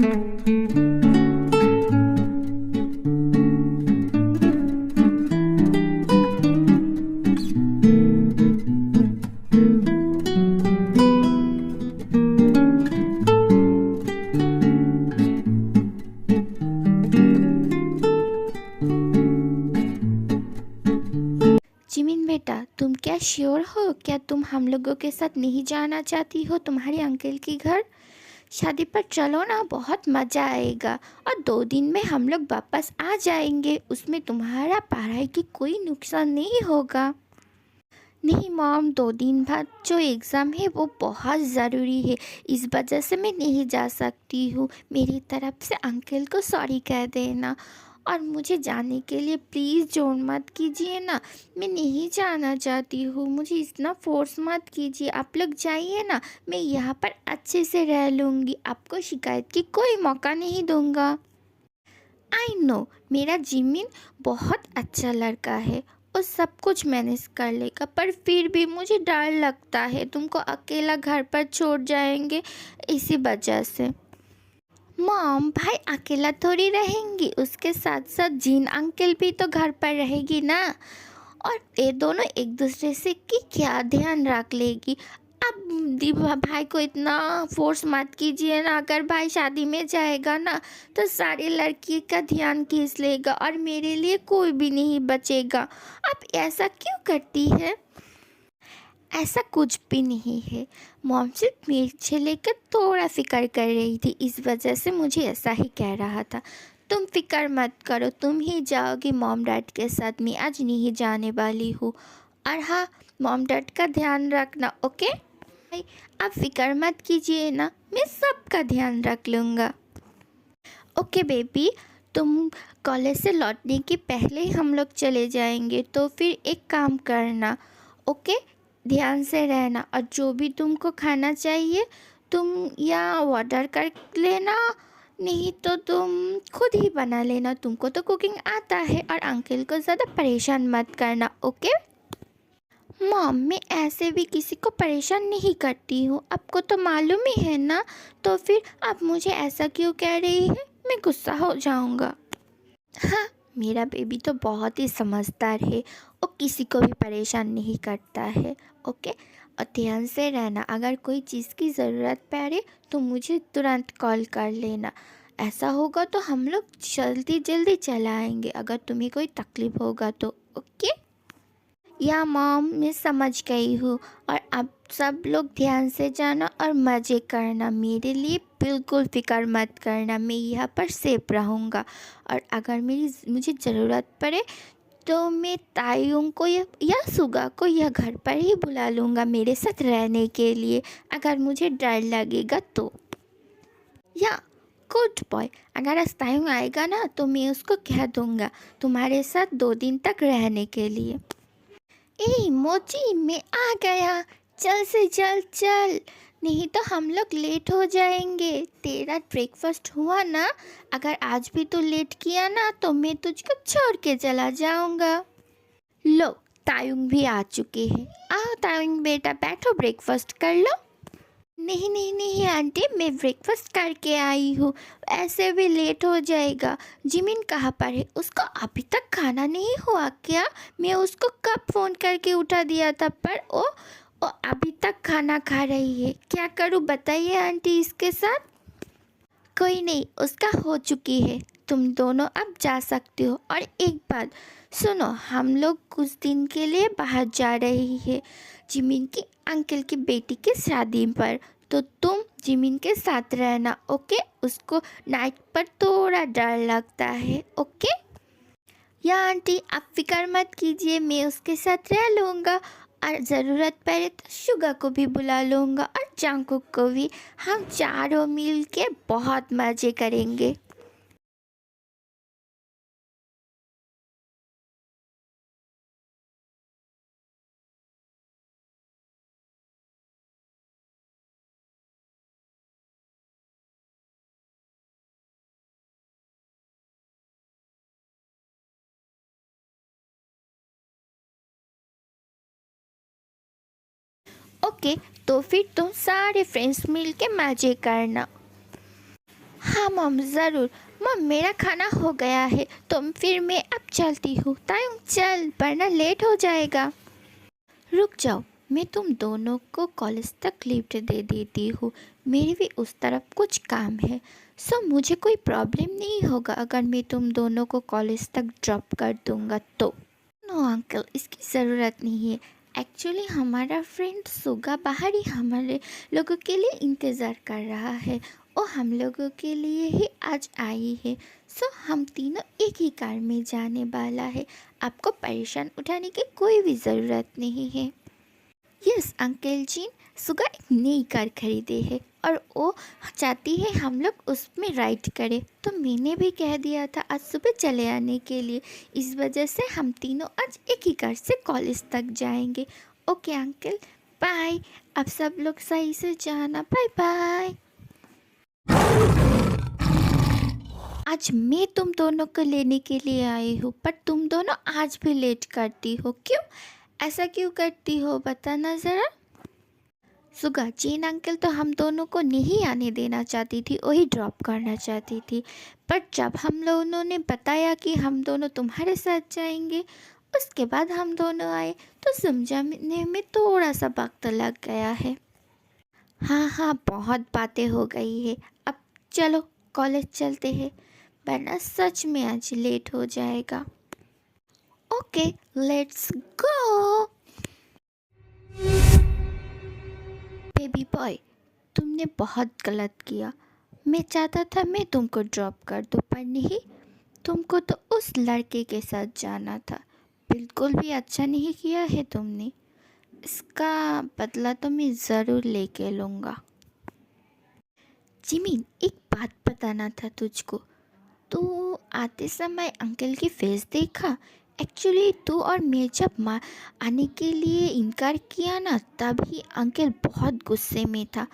Jimin बेटा, तुम क्या श्योर हो? क्या तुम हम लोगों के साथ नहीं जाना चाहती हो तुम्हारे अंकल के घर? शादी पर चलो ना, बहुत मज़ा आएगा। और 2 दिन में हम लोग वापस आ जाएंगे, उसमें तुम्हारा पढ़ाई की कोई नुकसान नहीं होगा। नहीं मॉम, 2 दिन बाद जो एग्ज़ाम है वो बहुत ज़रूरी है, इस वजह से मैं नहीं जा सकती हूँ। मेरी तरफ से अंकल को सॉरी कह देना, और मुझे जाने के लिए प्लीज़ जोर मत कीजिए ना। मैं नहीं जाना चाहती हूँ, मुझे इतना फोर्स मत कीजिए। आप लोग जाइए ना, मैं यहाँ पर अच्छे से रह लूँगी, आपको शिकायत की कोई मौका नहीं दूँगा। आई नो, मेरा जिमिन बहुत अच्छा लड़का है, वो सब कुछ मैनेज कर लेगा, पर फिर भी मुझे डर लगता है तुमको अकेला घर पर छोड़ जाएंगे, इसी वजह से। मॉम, भाई अकेला थोड़ी रहेंगी, उसके साथ साथ जीन अंकल भी तो घर पर रहेगी ना, और ये दोनों एक दूसरे से की क्या ध्यान रख लेगी। अब भाई को इतना फोर्स मत कीजिए ना, अगर भाई शादी में जाएगा ना तो सारी लड़की का ध्यान खींच लेगा और मेरे लिए कोई भी नहीं बचेगा। आप ऐसा क्यों करती है? ऐसा कुछ भी नहीं है, मॉम सिर्फ मुझे लेकर थोड़ा फिक्र कर रही थी, इस वजह से मुझे ऐसा ही कह रहा था। तुम फिक्र मत करो, तुम ही जाओगी मॉम डैड के साथ, मैं आज नहीं जाने वाली हूँ। और हाँ, मॉम डैड का ध्यान रखना, ओके? भाई आप फिक्र मत कीजिए ना, मैं सबका ध्यान रख लूँगा। ओके बेबी, तुम कॉलेज से लौटने के पहले ही हम लोग चले जाएंगे, तो फिर एक काम करना, ओके? ध्यान से रहना, और जो भी तुमको खाना चाहिए तुम या ऑर्डर कर लेना, नहीं तो तुम खुद ही बना लेना, तुमको तो कुकिंग आता है। और अंकल को ज़्यादा परेशान मत करना, ओके? मॉम, मैं ऐसे भी किसी को परेशान नहीं करती हूँ, आपको तो मालूम ही है ना, तो फिर आप मुझे ऐसा क्यों कह रही है? मैं गुस्सा हो जाऊँगा। हाँ, मेरा बेबी तो बहुत ही समझदार है, वो किसी को भी परेशान नहीं करता है, ओके? और ध्यान से रहना, अगर कोई चीज़ की ज़रूरत पड़े तो मुझे तुरंत कॉल कर लेना। ऐसा होगा तो हम लोग जल्दी जल्दी चला आएंगे, अगर तुम्हें कोई तकलीफ़ होगा तो, ओके? या मॉम, मैं समझ गई हूँ, और अब सब लोग ध्यान से जाना और मज़े करना, मेरे लिए बिल्कुल फ़िक्र मत करना, मैं यहाँ पर सेफ रहूँगा। और अगर मुझे ज़रूरत पड़े तो मैं तायुंग को या सुगा को यह घर पर ही बुला लूँगा मेरे साथ रहने के लिए, अगर मुझे डर लगेगा तो। या गुड बॉय, अगर आज तायुंग आएगा ना तो मैं उसको कह दूँगा तुम्हारे साथ 2 दिन तक रहने के लिए। ए मोची, मैं आ गया, चल से जल्द चल, नहीं तो हम लोग लेट हो जाएंगे। तेरा ब्रेकफास्ट हुआ ना? अगर आज भी तू लेट किया ना तो मैं तुझको छोड़ के चला जाऊंगा। लो, तायुंग भी आ चुके हैं। आओ तायुंग बेटा, बैठो, ब्रेकफास्ट कर लो। नहीं नहीं नहीं आंटी, मैं ब्रेकफास्ट करके आई हूँ, ऐसे भी लेट हो जाएगा। जिमिन कहाँ पर है? उसको अभी तक खाना नहीं हुआ क्या? मैं उसको कब फ़ोन करके उठा दिया था, पर वो अभी तक खाना खा रही है। क्या करूँ बताइए आंटी इसके साथ? कोई नहीं, उसका हो चुकी है, तुम दोनों अब जा सकते हो। और एक बात सुनो, हम लोग कुछ दिन के लिए बाहर जा रहे हैं जिमिन की अंकल की बेटी की शादी पर, तो तुम जिमिन के साथ रहना, ओके? उसको नाइट पर थोड़ा डर लगता है, ओके? या आंटी, आप फिक्र मत कीजिए, मैं उसके साथ रह लूँगा, और ज़रूरत पड़े तो शुगा को भी बुला लूँगा और जांकुक को भी। हम चारों मिल के बहुत मज़े करेंगे। ओके, तो फिर तुम सारे फ्रेंड्स मिल के मज़े करना। हाँ मम, ज़रूर। मम, मेरा खाना हो गया है तो फिर मैं अब चलती हूँ। तायुंग चल, वरना लेट हो जाएगा। रुक जाओ, मैं तुम दोनों को कॉलेज तक लिफ्ट दे देती हूँ। मेरी भी उस तरफ कुछ काम है। सो मुझे कोई प्रॉब्लम नहीं होगा अगर मैं तुम दोनों को कॉलेज तक ड्रॉप कर दूँगा तो। नो अंकल, इसकी ज़रूरत नहीं है। एक्चुअली हमारा फ्रेंड सुगा बाहर ही हमारे लोगों के लिए इंतज़ार कर रहा है और हम लोगों के लिए ही आज आई है। सो हम तीनों एक ही कार में जाने वाला है। आपको परेशान उठाने की कोई भी ज़रूरत नहीं है। यस अंकल जी, सुगा एक नई कार खरीदे है और वो चाहती है हम लोग उसमें राइड करें, तो मैंने भी कह दिया था आज सुबह चले आने के लिए। इस वजह से हम तीनों आज एक ही कार से कॉलेज तक जाएंगे। Okay uncle, bye. अब सब लोग सही से जाना। Bye bye. आज मैं तुम दोनों को लेने के लिए आई हूँ, पर तुम दोनों आज भी लेट करती हो। क्यों? ऐसा क्यों करती हो, बताना ज़रा। सुगा, जीन अंकल तो हम दोनों को नहीं आने देना चाहती थी, वही ड्रॉप करना चाहती थी। पर जब हम दोनों ने बताया कि हम दोनों तुम्हारे साथ जाएंगे, उसके बाद हम दोनों आए तो समझाने में थोड़ा सा वक्त लग गया है। हाँ हाँ, बहुत बातें हो गई है। अब चलो कॉलेज चलते हैं, वरना सच में आज लेट हो जाएगा। Okay, let's go. Baby boy, तुमने बहुत गलत किया। मैं चाहता था मैं तुमको ड्रॉप कर दूँ, पर नहीं, तुमको तो उस लड़के के साथ जाना था। बिल्कुल भी अच्छा नहीं किया है तुमने। इसका बदला तो मैं ज़रूर लेके लूँगा। जिमिन, एक बात बताना था तुझको। तू आते समय अंकल की फेस देखा? एक्चुअली तू और मैं जब माँ आने के लिए इनकार किया ना, तभी अंकल बहुत गुस्से में था।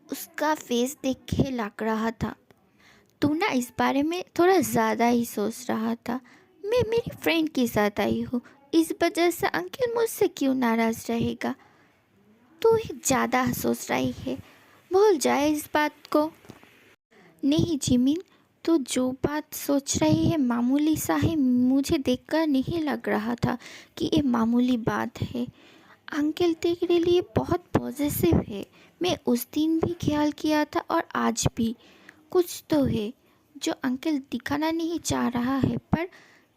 उसका फेस देख के लग रहा था तू ना इस बारे में थोड़ा ज़्यादा ही सोच रहा था। मैं मेरी फ्रेंड के साथ आई हूँ, इस वजह से अंकल मुझसे क्यों नाराज़ रहेगा। तू ही ज़्यादा सोच रही है, भूल जाए इस बात को। नहीं जिमिन, तो जो बात सोच रही है मामूली सा है। मुझे देखकर नहीं लग रहा था कि ये मामूली बात है। अंकल तेरे लिए बहुत पॉजिटिव है। मैं उस दिन भी ख्याल किया था और आज भी। कुछ तो है जो अंकल दिखाना नहीं चाह रहा है, पर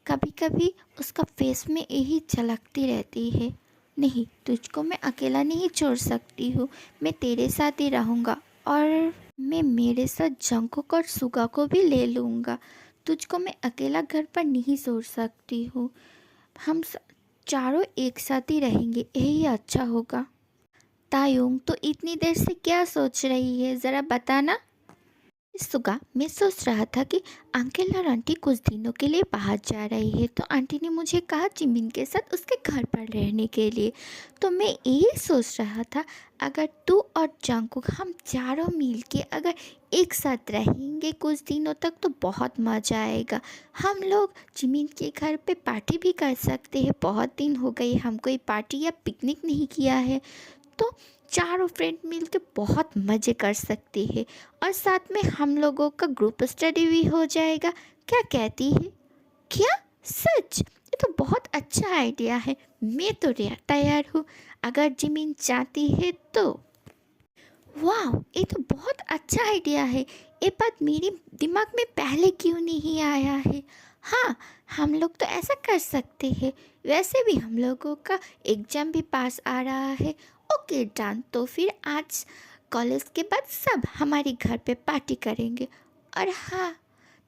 कभी कभी उसका फेस में यही झलकती रहती है। नहीं, तुझको मैं अकेला नहीं छोड़ सकती हूँ। मैं तेरे साथ ही रहूँगा और मैं मेरे साथ जंकुक और सुगा को भी ले लूँगा। तुझको मैं अकेला घर पर नहीं छोड़ सकती हूँ। हम चारों एक साथ ही रहेंगे, यही अच्छा होगा। तायुंग, तो इतनी देर से क्या सोच रही है, ज़रा बताना। सुगा, मैं सोच रहा था कि अंकल और आंटी कुछ दिनों के लिए बाहर जा रही है, तो आंटी ने मुझे कहा जिमिन के साथ उसके घर पर रहने के लिए। तो मैं यही सोच रहा था, अगर तू और जंकुक हम चारों मिल के अगर एक साथ रहेंगे कुछ दिनों तक तो बहुत मज़ा आएगा। हम लोग जिमिन के घर पे पार्टी भी कर सकते हैं। बहुत दिन हो गए हम कोई पार्टी या पिकनिक नहीं किया है, तो चारों फ्रेंड मिलके बहुत मज़े कर सकते हैं और साथ में हम लोगों का ग्रुप स्टडी भी हो जाएगा। क्या कहती है? क्या सच? ये तो बहुत अच्छा आइडिया है। मैं तो तैयार हूँ अगर जिमिन चाहती है तो। वाह, ये तो बहुत अच्छा आइडिया है। ये बात मेरे दिमाग में पहले क्यों नहीं आया है। हाँ, हम लोग तो ऐसा कर सकते हैं। वैसे भी हम लोगों का एग्ज़ाम भी पास आ रहा है। ओके डन, तो फिर आज कॉलेज के बाद सब हमारे घर पे पार्टी करेंगे। और हाँ,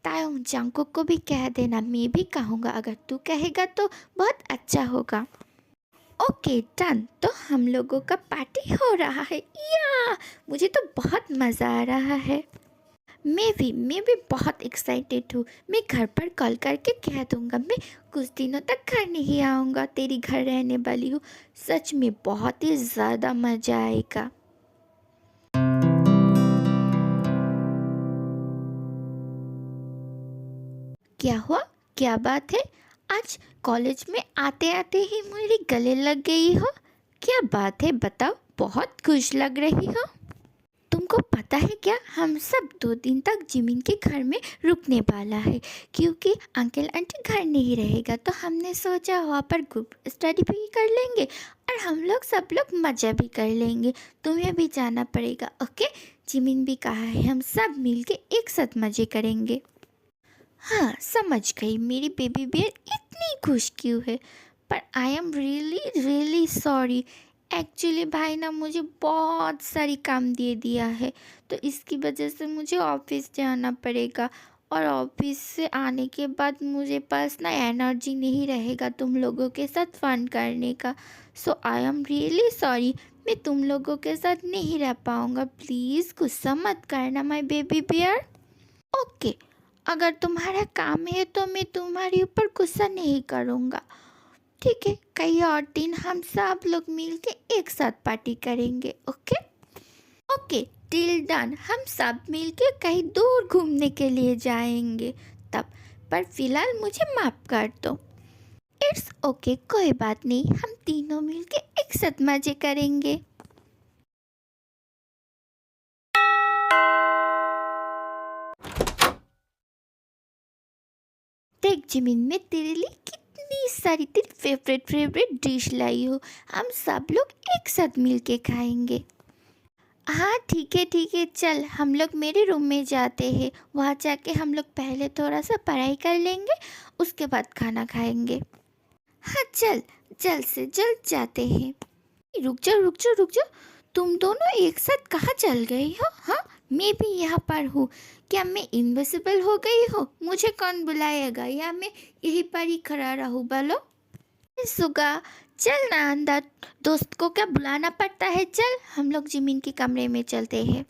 तायोंग जंकुक को भी कह देना। मैं भी कहूँगा, अगर तू कहेगा तो बहुत अच्छा होगा। ओके डन, तो हम लोगों का पार्टी हो रहा है। या मुझे तो बहुत मज़ा आ रहा है। मैं भी बहुत एक्साइटेड हूँ। मैं घर पर कॉल करके कह दूँगा मैं कुछ दिनों तक घर नहीं आऊँगा, तेरी घर रहने वाली हूँ। सच में बहुत ही ज़्यादा मज़ा आएगा। क्या हुआ? क्या बात है? आज कॉलेज में आते आते ही मेरी गले लग गई हो। क्या बात है, बताओ, बहुत खुश लग रही हो। तुमको पता पता है क्या, हम सब 2 दिन तक जिमिन के घर में रुकने वाला है, क्योंकि अंकल आंटी घर नहीं रहेगा। तो हमने सोचा वहाँ पर ग्रुप स्टडी भी कर लेंगे और हम लोग सब लोग मज़ा भी कर लेंगे। तुम्हें भी जाना पड़ेगा, ओके? जिमिन भी कहा है हम सब मिलके एक साथ मज़े करेंगे। हाँ समझ गई, मेरी बेबी बियर इतनी खुश क्यों है। पर आई am really really sorry. Actually भाई ना मुझे बहुत सारी काम दे दिया है, तो इसकी वजह से मुझे ऑफिस जाना पड़ेगा। और ऑफिस से आने के बाद मुझे पास ना एनर्जी नहीं रहेगा तुम लोगों के साथ फन करने का। सो आई एम रियली सॉरी, मैं तुम लोगों के साथ नहीं रह पाऊँगा। प्लीज़ गुस्सा मत करना माय बेबी बियर। ओके, अगर तुम्हारा काम है तो मैं तुम्हारे ऊपर गुस्सा नहीं करूँगा। ठीक है, कई और दिन हम सब लोग मिलके एक साथ पार्टी करेंगे, ओके? Okay, till done. हम सब मिलके कहीं दूर घूमने के लिए जाएंगे तब। पर फिलहाल मुझे माफ़ कर दो। इट्स ओके, कोई बात नहीं, हम तीनों मिलके एक साथ मजे करेंगे। देख जिमिन, मैं तेरे लिए कितनी सारी तेरी फेवरेट डिश लाई हूँ। हम सब लोग एक साथ मिलके खाएंगे। हाँ ठीक है, चल हम लोग मेरे रूम में जाते हैं। वहाँ जाके हम लोग पहले थोड़ा सा पढ़ाई कर लेंगे, उसके बाद खाना खाएंगे। हाँ चल, जल्द से जल्द जाते हैं। रुक जाओ, तुम दोनों एक साथ कहाँ चल गई हो? हाँ, मैं भी यहाँ पर हूँ। क्या मैं इनविजिबल हो गई हो? मुझे कौन बुलाएगा, या मैं यहीं पर ही खड़ा रहूँ? बोलो सुगा, चल ना अंदर, दोस्त को क्या बुलाना पड़ता है। चल हम लोग जिमिन के कमरे में चलते हैं।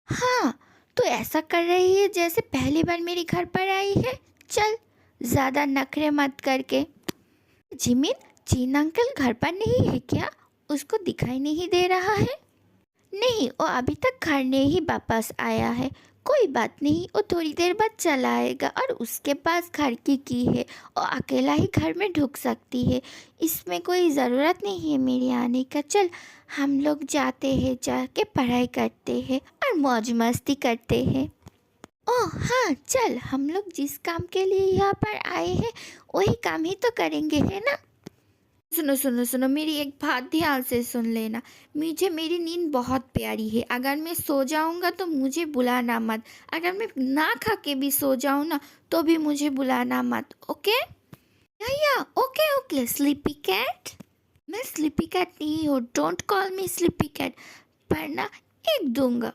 हाँ, तो ऐसा कर रही है जैसे पहली बार मेरे घर पर आई है। चल, ज़्यादा नखरे मत करके। जिमिन, जीन अंकल घर पर नहीं है क्या? उसको दिखाई नहीं दे रहा है। नहीं, वो अभी तक घर नहीं ही वापस आया है। कोई बात नहीं, वो थोड़ी देर बाद चला आएगा और उसके पास घर की की है। वो अकेला ही घर में ढुक सकती है, इसमें कोई ज़रूरत नहीं है मेरे आने का। चल हम लोग जाते हैं, जाके पढ़ाई करते हैं और मौज मस्ती करते हैं। ओह हाँ चल, हम लोग जिस काम के लिए यहाँ पर आए हैं वही काम ही तो करेंगे, है ना? सुनो, मेरी एक बात ध्यान से सुन लेना। मुझे मेरी नींद बहुत प्यारी है। अगर मैं सो जाऊंगा तो मुझे बुलाना मत। अगर मैं ना खा के भी सो जाऊँ ना तो भी मुझे बुलाना मत, ओके? या ओके स्लीपी कैट। मैं स्लीपी कैट नहीं हूँ, don't call me sleepy cat, वरना एक दूंगा।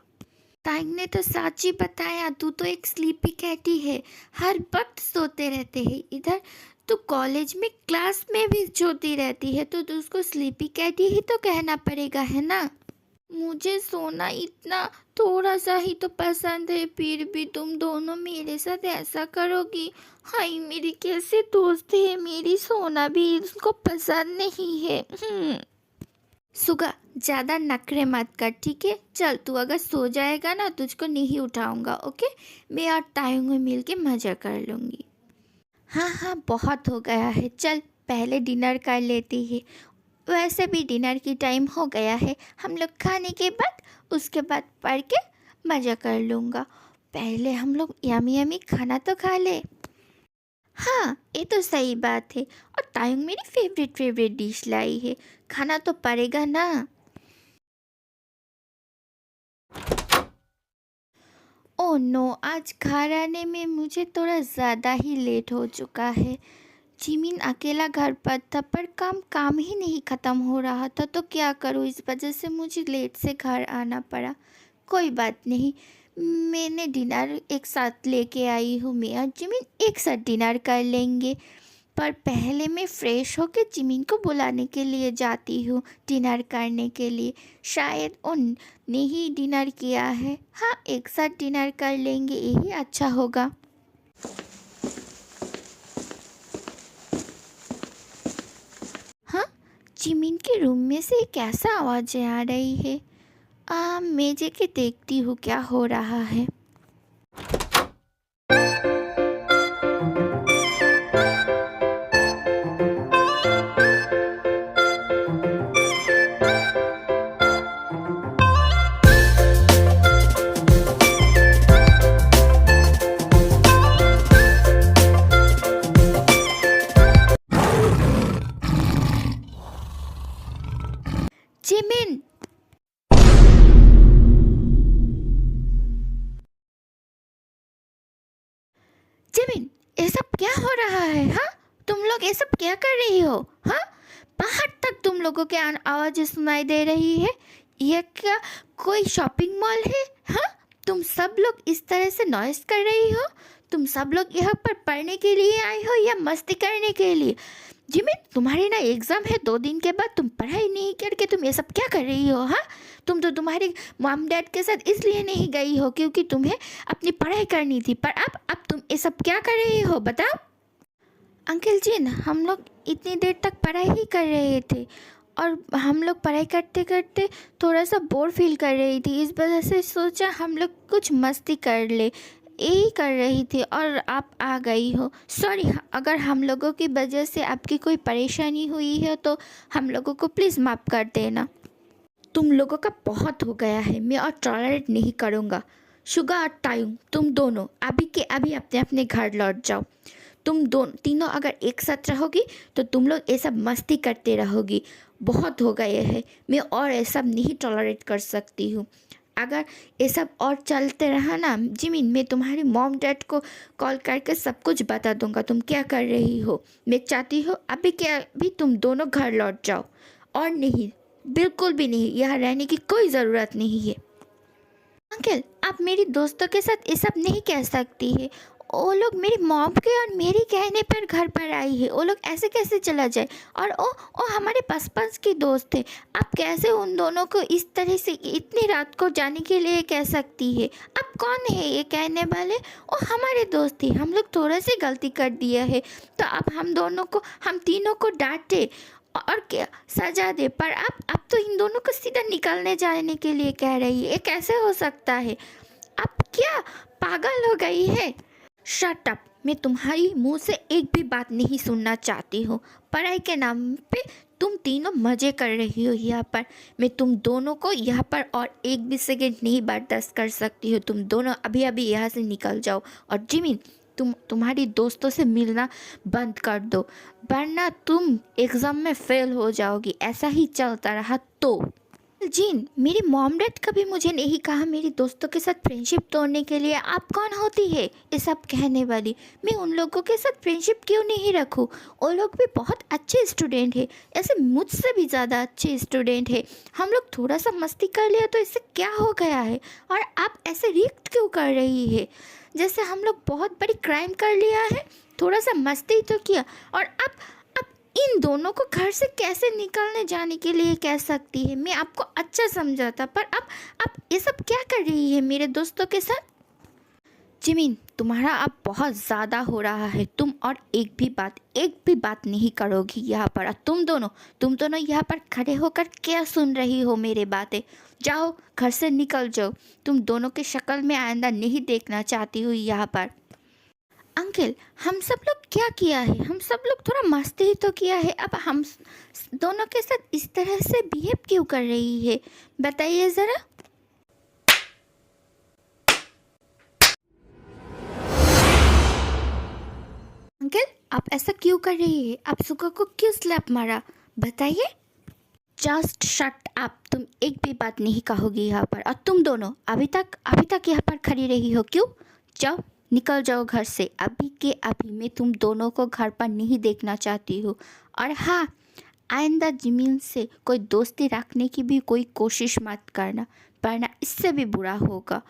ताइंग ने तो सच ही बताया, तू तो एक स्लीपी कैट ही है। हर वक्त सोते रहते हैं इधर। तो कॉलेज में क्लास में भी सोती रहती है, तो उसको स्लीपी कैट ही तो कहना पड़ेगा, है ना? मुझे सोना इतना थोड़ा सा ही तो पसंद है, फिर भी तुम दोनों मेरे साथ ऐसा करोगी? हाय मेरी कैसे दोस्त है, मेरी सोना भी उसको पसंद नहीं है। सुगा, ज़्यादा नखरे मत कर, ठीक है? चल तू अगर सो जाएगा ना तुझको नहीं उठाऊंगा, ओके? मैं और तायुंग में मिल के मज़ा कर लूँगी। हाँ बहुत हो गया है, चल पहले डिनर कर लेती है। वैसे भी डिनर की टाइम हो गया है। हम लोग खाने के बाद उसके बाद पढ़ के मज़ा कर लूँगा। पहले हम लोग यमी यमी खाना तो खा ले। हाँ ये तो सही बात है, और तायुंग मेरी फेवरेट डिश लाई है, खाना तो पड़ेगा ना। ओह नो, आज घर आने में मुझे थोड़ा ज़्यादा ही लेट हो चुका है। जिमिन अकेला घर पर था, पर काम ही नहीं ख़त्म हो रहा था, तो क्या करूँ, इस वजह से मुझे लेट से घर आना पड़ा। कोई बात नहीं, मैंने डिनर एक साथ लेके आई हूँ। मैं और जिमिन एक साथ डिनर कर लेंगे। पर पहले मैं फ़्रेश होकर जिमिन को बुलाने के लिए जाती हूँ डिनर करने के लिए। शायद उनने ही डिनर किया है। हाँ, एक साथ डिनर कर लेंगे, यही अच्छा होगा। हाँ, जिमिन के रूम में से कैसा आवाज़ें आ रही है? मैं जाके देखती हूँ क्या हो रहा है। जिमिन, ये सब क्या हो रहा है? हाँ, तुम लोग ये सब क्या कर रही हो? हाँ, बाहर तक तुम लोगों के आवाज़ें सुनाई दे रही है। यह क्या कोई शॉपिंग मॉल है? हाँ, तुम सब लोग इस तरह से नॉइस कर रही हो? तुम सब लोग यहाँ पर पढ़ने के लिए आए हो या मस्ती करने के लिए? जिमिन, तुम्हारी ना एग्ज़ाम है 2 दिन के बाद, तुम पढ़ाई नहीं करके तुम ये सब क्या कर रही हो? हाँ, तुम तो तुम्हारे मॉम डैड के साथ इसलिए नहीं गई हो क्योंकि तुम्हें अपनी पढ़ाई करनी थी, पर अब तुम ये सब क्या कर रही हो बताओ? अंकल जी, हम लोग इतनी देर तक पढ़ाई ही कर रहे थे और हम लोग पढ़ाई करते करते थोड़ा सा बोर फील कर रही थी, इस वजह से सोचा हम लोग कुछ मस्ती कर ले, यही कर रही थी और आप आ गई हो। सॉरी, अगर हम लोगों की वजह से आपकी कोई परेशानी हुई है तो हम लोगों को प्लीज़ माफ़ कर देना। तुम लोगों का बहुत हो गया है, मैं और टॉलरेट नहीं करूँगा। शुगा और टायुंग, तुम दोनों अभी के अभी अपने अपने घर लौट जाओ। तुम तीनों अगर एक साथ रहोगी तो तुम लोग ये सब मस्ती करते रहोगी। बहुत हो गए हैं, मैं और ये सब नहीं टॉलरेट कर सकती हूँ। अगर ये सब और चलते रहा ना जिमिन, मैं तुम्हारी मॉम डैड को कॉल करके सब कुछ बता दूंगा तुम क्या कर रही हो। मैं चाहती हूँ अभी के अभी तुम दोनों घर लौट जाओ, और नहीं, बिल्कुल भी नहीं, यहाँ रहने की कोई ज़रूरत नहीं है। अंकल, आप मेरी दोस्तों के साथ ये सब नहीं कह सकती है। वो लोग मेरी मॉम के और मेरी कहने पर घर पर आई है, वो लोग ऐसे कैसे चला जाए? और वो हमारे बचपन की दोस्त है, आप कैसे उन दोनों को इस तरह से इतनी रात को जाने के लिए कह सकती है? आप कौन है ये कहने वाले? वो हमारे दोस्त ही, हम लोग थोड़ा सी गलती कर दिया है तो अब हम तीनों को डांटे और क्या सजा दे, पर अब तो इन दोनों को सीधा निकलने जाने के लिए कह रही है। ये कैसे हो सकता है? अब क्या पागल हो गई है? शट अप, मैं तुम्हारी मुंह से एक भी बात नहीं सुनना चाहती हूँ। पढ़ाई के नाम पे तुम तीनों मज़े कर रही हो यहाँ पर। मैं तुम दोनों को यहाँ पर और एक भी सेकेंड नहीं बर्दाश्त कर सकती हूँ। तुम दोनों अभी अभी यहाँ से निकल जाओ। और जिमिन, तुम्हारी दोस्तों से मिलना बंद कर दो, वरना तुम एग्ज़ाम में फेल हो जाओगी। ऐसा ही चलता रहा तो। जीन, मेरी मॉम डैड कभी मुझे नहीं कहा मेरी दोस्तों के साथ फ्रेंडशिप तोड़ने के लिए। आप कौन होती है ये सब कहने वाली? मैं उन लोगों के साथ फ्रेंडशिप क्यों नहीं रखूं? वो लोग भी बहुत अच्छे स्टूडेंट है, ऐसे मुझसे भी ज़्यादा अच्छे स्टूडेंट है। हम लोग थोड़ा सा मस्ती कर लिया तो इससे क्या हो गया है? और आप ऐसे रिएक्ट क्यों कर रही है जैसे हम लोग बहुत बड़ी क्राइम कर लिया है? थोड़ा सा मस्ती तो किया, और अब इन दोनों को घर से कैसे निकलने जाने के लिए कह सकती है? मैं आपको अच्छा समझाता, पर अब ये सब क्या कर रही है मेरे दोस्तों के साथ? जिमिन, तुम्हारा अब बहुत ज़्यादा हो रहा है। तुम और एक भी बात नहीं करोगी यहाँ पर। तुम दोनों यहाँ पर खड़े होकर क्या सुन रही हो मेरे बातें? जाओ, घर से निकल जाओ। तुम दोनों के शक्ल में आइंदा नहीं देखना चाहती हूँ यहाँ पर। अंकल, हम सब लोग क्या किया है? हम सब लोग थोड़ा मस्ती ही तो किया है, अब हम दोनों के साथ इस तरह से बिहेव क्यों कर रही है? बताइए ज़रा। अंकल, आप ऐसा क्यों कर रही है? आप सुगा को क्यों स्लैप मारा? बताइए। जस्ट शट अप, तुम एक भी बात नहीं कहोगी यहाँ पर। और तुम दोनों अभी तक यहाँ पर खड़ी रही हो क्यों? जाओ, निकल जाओ घर से अभी के अभी। मैं तुम दोनों को घर पर नहीं देखना चाहती हूँ। और हाँ, आइंदा जिमिन से कोई दोस्ती रखने की भी कोई कोशिश मत करना, वरना इससे भी बुरा होगा,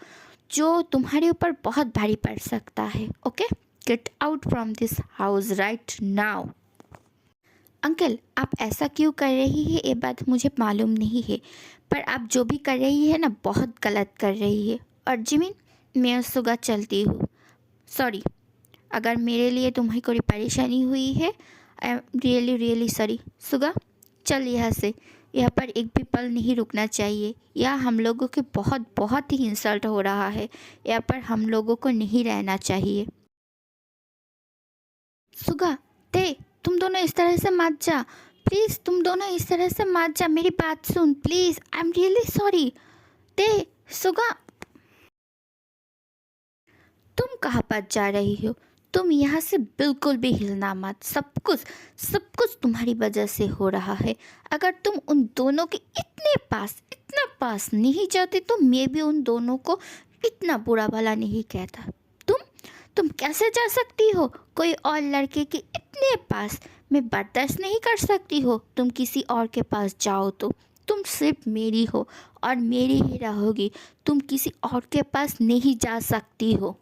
जो तुम्हारे ऊपर बहुत भारी पड़ सकता है। Okay, get out from this house right now. Uncle, आप ऐसा क्यों कर रही है ये बात मुझे मालूम नहीं है, पर आप जो भी कर रही है ना बहुत गलत कर रही है। और जिमिन, मैं सुगा चलती हूँ। सॉरी, अगर मेरे लिए तुम्हें कोई परेशानी हुई है, I am really really sorry. Suga, चल यहाँ से। यहाँ पर एक भी पल नहीं रुकना चाहिए। यहाँ हम लोगों के बहुत ही इंसल्ट हो रहा है। यहाँ पर हम लोगों को नहीं रहना चाहिए। सुगा, तुम दोनों इस तरह से मत जा प्लीज़। तुम दोनों इस तरह से मत जा, मेरी बात सुन please. I am really sorry. Suga, तुम कहाँ पर जा रही हो? तुम यहाँ से बिल्कुल भी हिलना मत। सब कुछ तुम्हारी वजह से हो रहा है। अगर तुम उन दोनों के इतना पास नहीं जाते तो मैं भी उन दोनों को इतना बुरा भला नहीं कहता। तुम कैसे जा सकती हो कोई और लड़के के इतने पास? मैं बर्दाश्त नहीं कर सकती हो तुम किसी और के पास जाओ तो। तुम सिर्फ मेरी हो और मेरी ही रहोगी। तुम किसी और के पास नहीं जा सकती हो।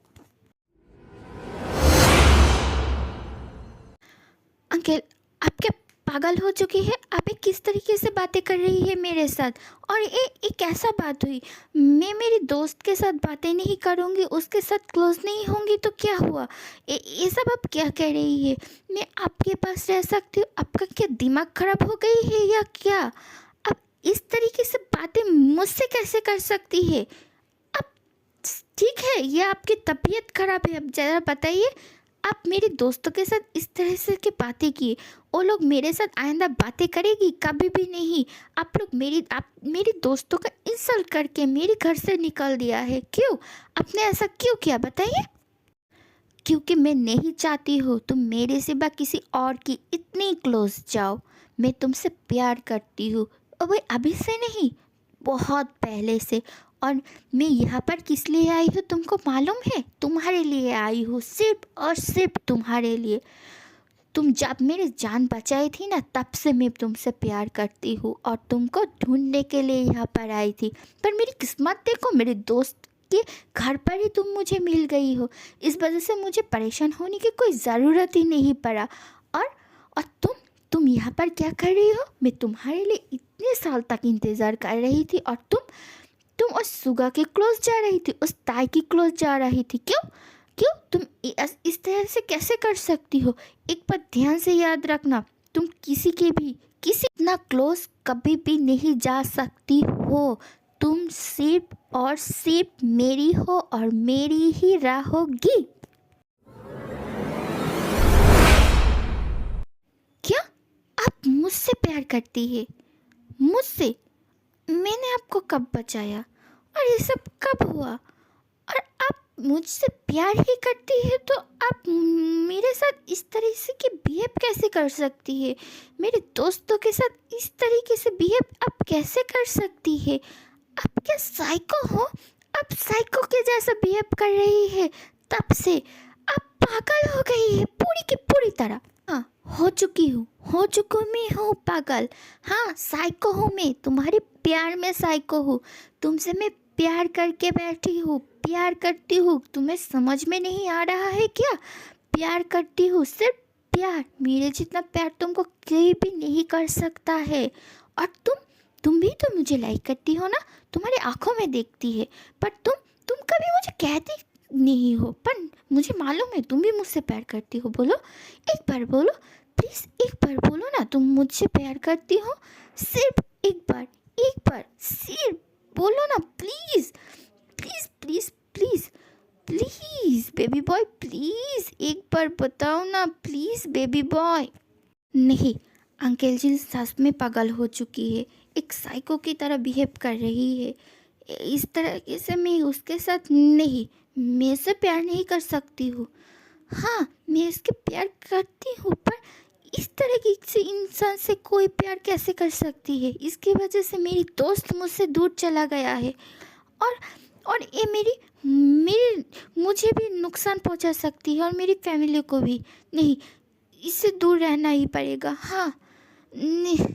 अंकल, आप क्या पागल हो चुकी है? आप ये किस तरीके से बातें कर रही है मेरे साथ? और ये कैसा बात हुई? मैं मेरी दोस्त के साथ बातें नहीं करूँगी, उसके साथ क्लोज नहीं होंगी तो क्या हुआ? ये सब आप क्या कह रही है? मैं आपके पास रह सकती हूँ? आपका क्या दिमाग खराब हो गई है या क्या? आप इस तरीके से बातें मुझसे कैसे कर सकती है? आप ठीक है, ये आपकी तबीयत खराब है। अब ज़रा बताइए, आप मेरे दोस्तों के साथ इस तरह से की बातें किए, वो लोग मेरे साथ आइंदा बातें करेगी? कभी भी नहीं। आप मेरी दोस्तों का इंसल्ट करके मेरे घर से निकाल दिया है। क्यों? आपने ऐसा क्यों किया बताइए? क्योंकि मैं नहीं चाहती हूँ तुम मेरे सिवा किसी और की इतनी क्लोज जाओ। मैं तुमसे प्यार करती हूँ, और वही अभी से नहीं, बहुत पहले से। और मैं यहाँ पर किस लिए आई हूँ तुमको मालूम है? तुम्हारे लिए आई हूँ, सिर्फ और सिर्फ तुम्हारे लिए। तुम जब मेरी जान बचाई थी ना, तब से मैं तुमसे प्यार करती हूँ और तुमको ढूंढने के लिए यहाँ पर आई थी। पर मेरी किस्मत देखो, मेरे दोस्त के घर पर ही तुम मुझे मिल गई हो। इस वजह से मुझे परेशान होने की कोई ज़रूरत ही नहीं पड़ा। और और तुम यहाँ पर क्या कर रही हो? मैं तुम्हारे लिए इतने साल तक इंतज़ार कर रही थी, और तुम उस सुगा के क्लोज जा रही थी, उस ताई की क्लोज जा रही थी। क्यों? क्यों तुम इस तरह से कैसे कर सकती हो? एक बात ध्यान से याद रखना, तुम किसी इतना क्लोज कभी भी नहीं जा सकती हो। तुम सिर्फ और सिर्फ मेरी हो और मेरी ही रहोगी। क्या आप मुझसे प्यार करती है? मुझसे? मैंने आपको कब बचाया? और ये सब कब हुआ? और आप मुझसे प्यार ही करती है तो आप मेरे साथ इस तरीके की बिहेव कैसे कर सकती है? मेरे दोस्तों के साथ इस तरीके से बिहेव आप कैसे कर सकती है? आप क्या साइको हो? आप साइको के जैसा बिहेव कर रही है। तब से आप पागल हो गई है पूरी की पूरी तरह। हाँ, हो चुकी मैं हूँ पागल। हाँ, साइको हूँ मैं, तुम्हारे प्यार में साइको हूँ। तुमसे मैं प्यार करके बैठी हूँ, प्यार करती हूँ। तुम्हें समझ में नहीं आ रहा है क्या? प्यार करती हूँ, सिर्फ प्यार। मेरे जितना प्यार तुमको कोई भी नहीं कर सकता है। और तुम भी तो मुझे लाइक करती हो ना, तुम्हारी आंखों में देखती है। पर तुम कभी मुझे कहती नहीं हो। पर मुझे मालूम है तुम भी मुझसे प्यार करती हो। बोलो, एक बार बोलो, प्लीज़ एक बार बोलो ना, तुम मुझसे प्यार करती हो। सिर्फ एक बार सिर्फ बोलो ना, please please please please please baby boy, please एक बार बताओ ना, प्लीज़ बेबी बॉय। नहीं, अंकल जी सच में पागल हो चुकी है, एक साइको की तरह बिहेव कर रही है। इस तरह से मैं उसके साथ नहीं, मैं इससे प्यार नहीं कर सकती हूँ। हाँ, मैं इसके प्यार करती हूँ, पर इस तरह की से इंसान से कोई प्यार कैसे कर सकती है? इसकी वजह से मेरी दोस्त मुझसे दूर चला गया है। और ये मेरी मुझे भी नुकसान पहुंचा सकती है और मेरी फैमिली को भी। नहीं, इससे दूर रहना ही पड़ेगा। हाँ, नहीं,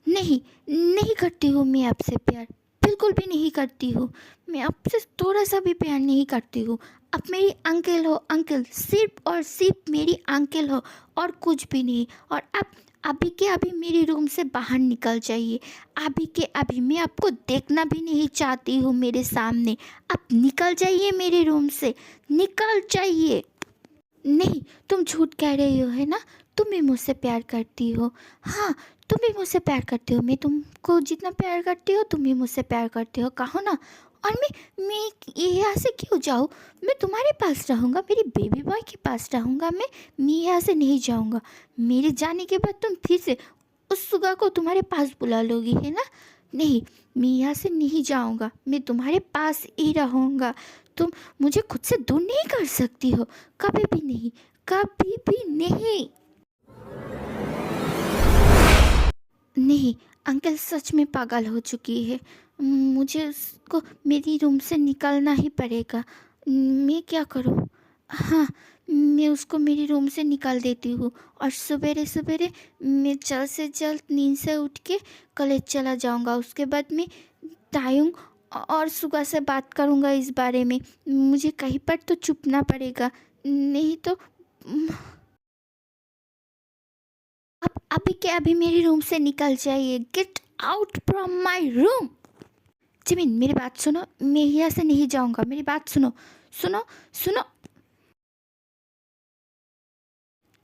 नहीं, नहीं करती हूँ मैं आपसे प्यार, बिल्कुल भी नहीं करती हूँ। मैं आपसे थोड़ा सा भी प्यार नहीं करती हूँ। आप मेरी अंकल हो, अंकल, सिर्फ और सिर्फ मेरी अंकल हो, और कुछ भी नहीं। और आप अभी के अभी मेरे रूम से बाहर निकल जाइए। अभी के अभी, मैं आपको देखना भी नहीं चाहती हूँ मेरे सामने। आप निकल जाइए मेरे रूम से, निकल जाइए। नहीं, तुम झूठ कह रही हो, है ना? तुम भी मुझसे प्यार करती हो। हाँ, तुम भी मुझसे प्यार करती हो। मैं तुमको जितना प्यार करती हो, तुम भी मुझसे प्यार करते हो, कहो ना। और मैं यहाँ से क्यों जाऊँ? मैं तुम्हारे पास रहूँगा, मेरी बेबी बॉय के पास रहूँगा। मैं यहाँ से नहीं जाऊँगा। मेरे जाने के बाद तुम फिर से उस सुगा को तुम्हारे पास बुला लोगी, है ना? नहीं, मैं यहाँ से नहीं जाऊँगा, मैं तुम्हारे पास ही रहूँगा। तुम मुझे खुद से दूर नहीं कर सकती हो, कभी भी नहीं, कभी भी नहीं। नहीं, अंकल सच में पागल हो चुकी है। मुझे उसको मेरी रूम से निकलना ही पड़ेगा। मैं क्या करूँ? हाँ, मैं उसको मेरे रूम से निकाल देती हूँ और सवेरे सवेरे मैं जल्द से जल्द नींद से उठ के कॉलेज चला जाऊँगा। उसके बाद मैं तायुंग और सुगा से बात करूँगा इस बारे में। मुझे कहीं पर तो चुपना पड़ेगा, नहीं तो आप अभी के अभी मेरे रूम से निकल जाइए। Get out from my room. Jimin मेरी बात सुनो, मैं यहाँ से नहीं जाऊँगा। मेरी बात सुनो, सुनो, सुनो।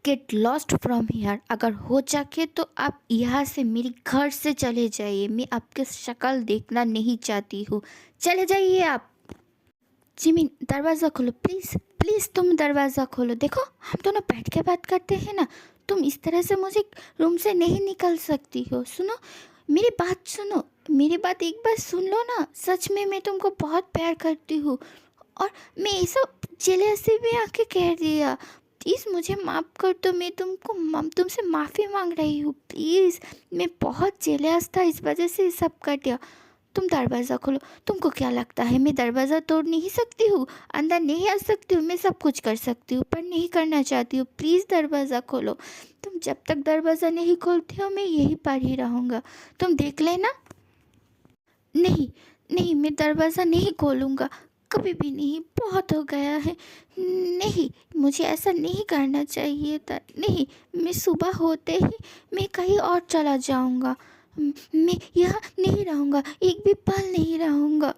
Get lost from here. अगर हो सके तो आप यहाँ से मेरे घर से चले जाइए। मैं आपकी शक्ल देखना नहीं चाहती हूँ। चले जाइए आप। जिमिन दरवाज़ा खोलो प्लीज़, प्लीज़ तुम दरवाज़ा खोलो। देखो हम दोनों बैठ के बात करते हैं ना, तुम इस तरह से मुझे रूम से नहीं निकल सकती हो। सुनो मेरी बात, सुनो मेरी बात, एक बार सुन लो ना। सच में मैं तुमको बहुत प्यार करती हूँ और मैं ये सब जेलसी में आके कह दिया। प्लीज़ मुझे माफ़ कर दो। मैं तुमसे माफ़ी मांग रही हूँ प्लीज़। मैं बहुत जेलस था, इस वजह से ये सब कर दिया। तुम दरवाज़ा खोलो। तुमको क्या लगता है मैं दरवाज़ा तोड़ नहीं सकती हूँ, अंदर नहीं आ सकती हूँ? मैं सब कुछ कर सकती हूँ पर नहीं करना चाहती हूँ। प्लीज़ दरवाज़ा खोलो। तुम जब तक दरवाज़ा नहीं खोलती हो मैं यहीं पर ही रहूँगा। तुम देख लेना। नहीं, नहीं मैं दरवाज़ा नहीं खोलूँगा, कभी भी नहीं। बहुत हो गया है। नहीं, मुझे ऐसा नहीं करना चाहिए था। नहीं, मैं सुबह होते ही मैं कहीं और चला जाऊँगा। मैं यहाँ नहीं रहूँगा, एक भी पल नहीं रहूँगा।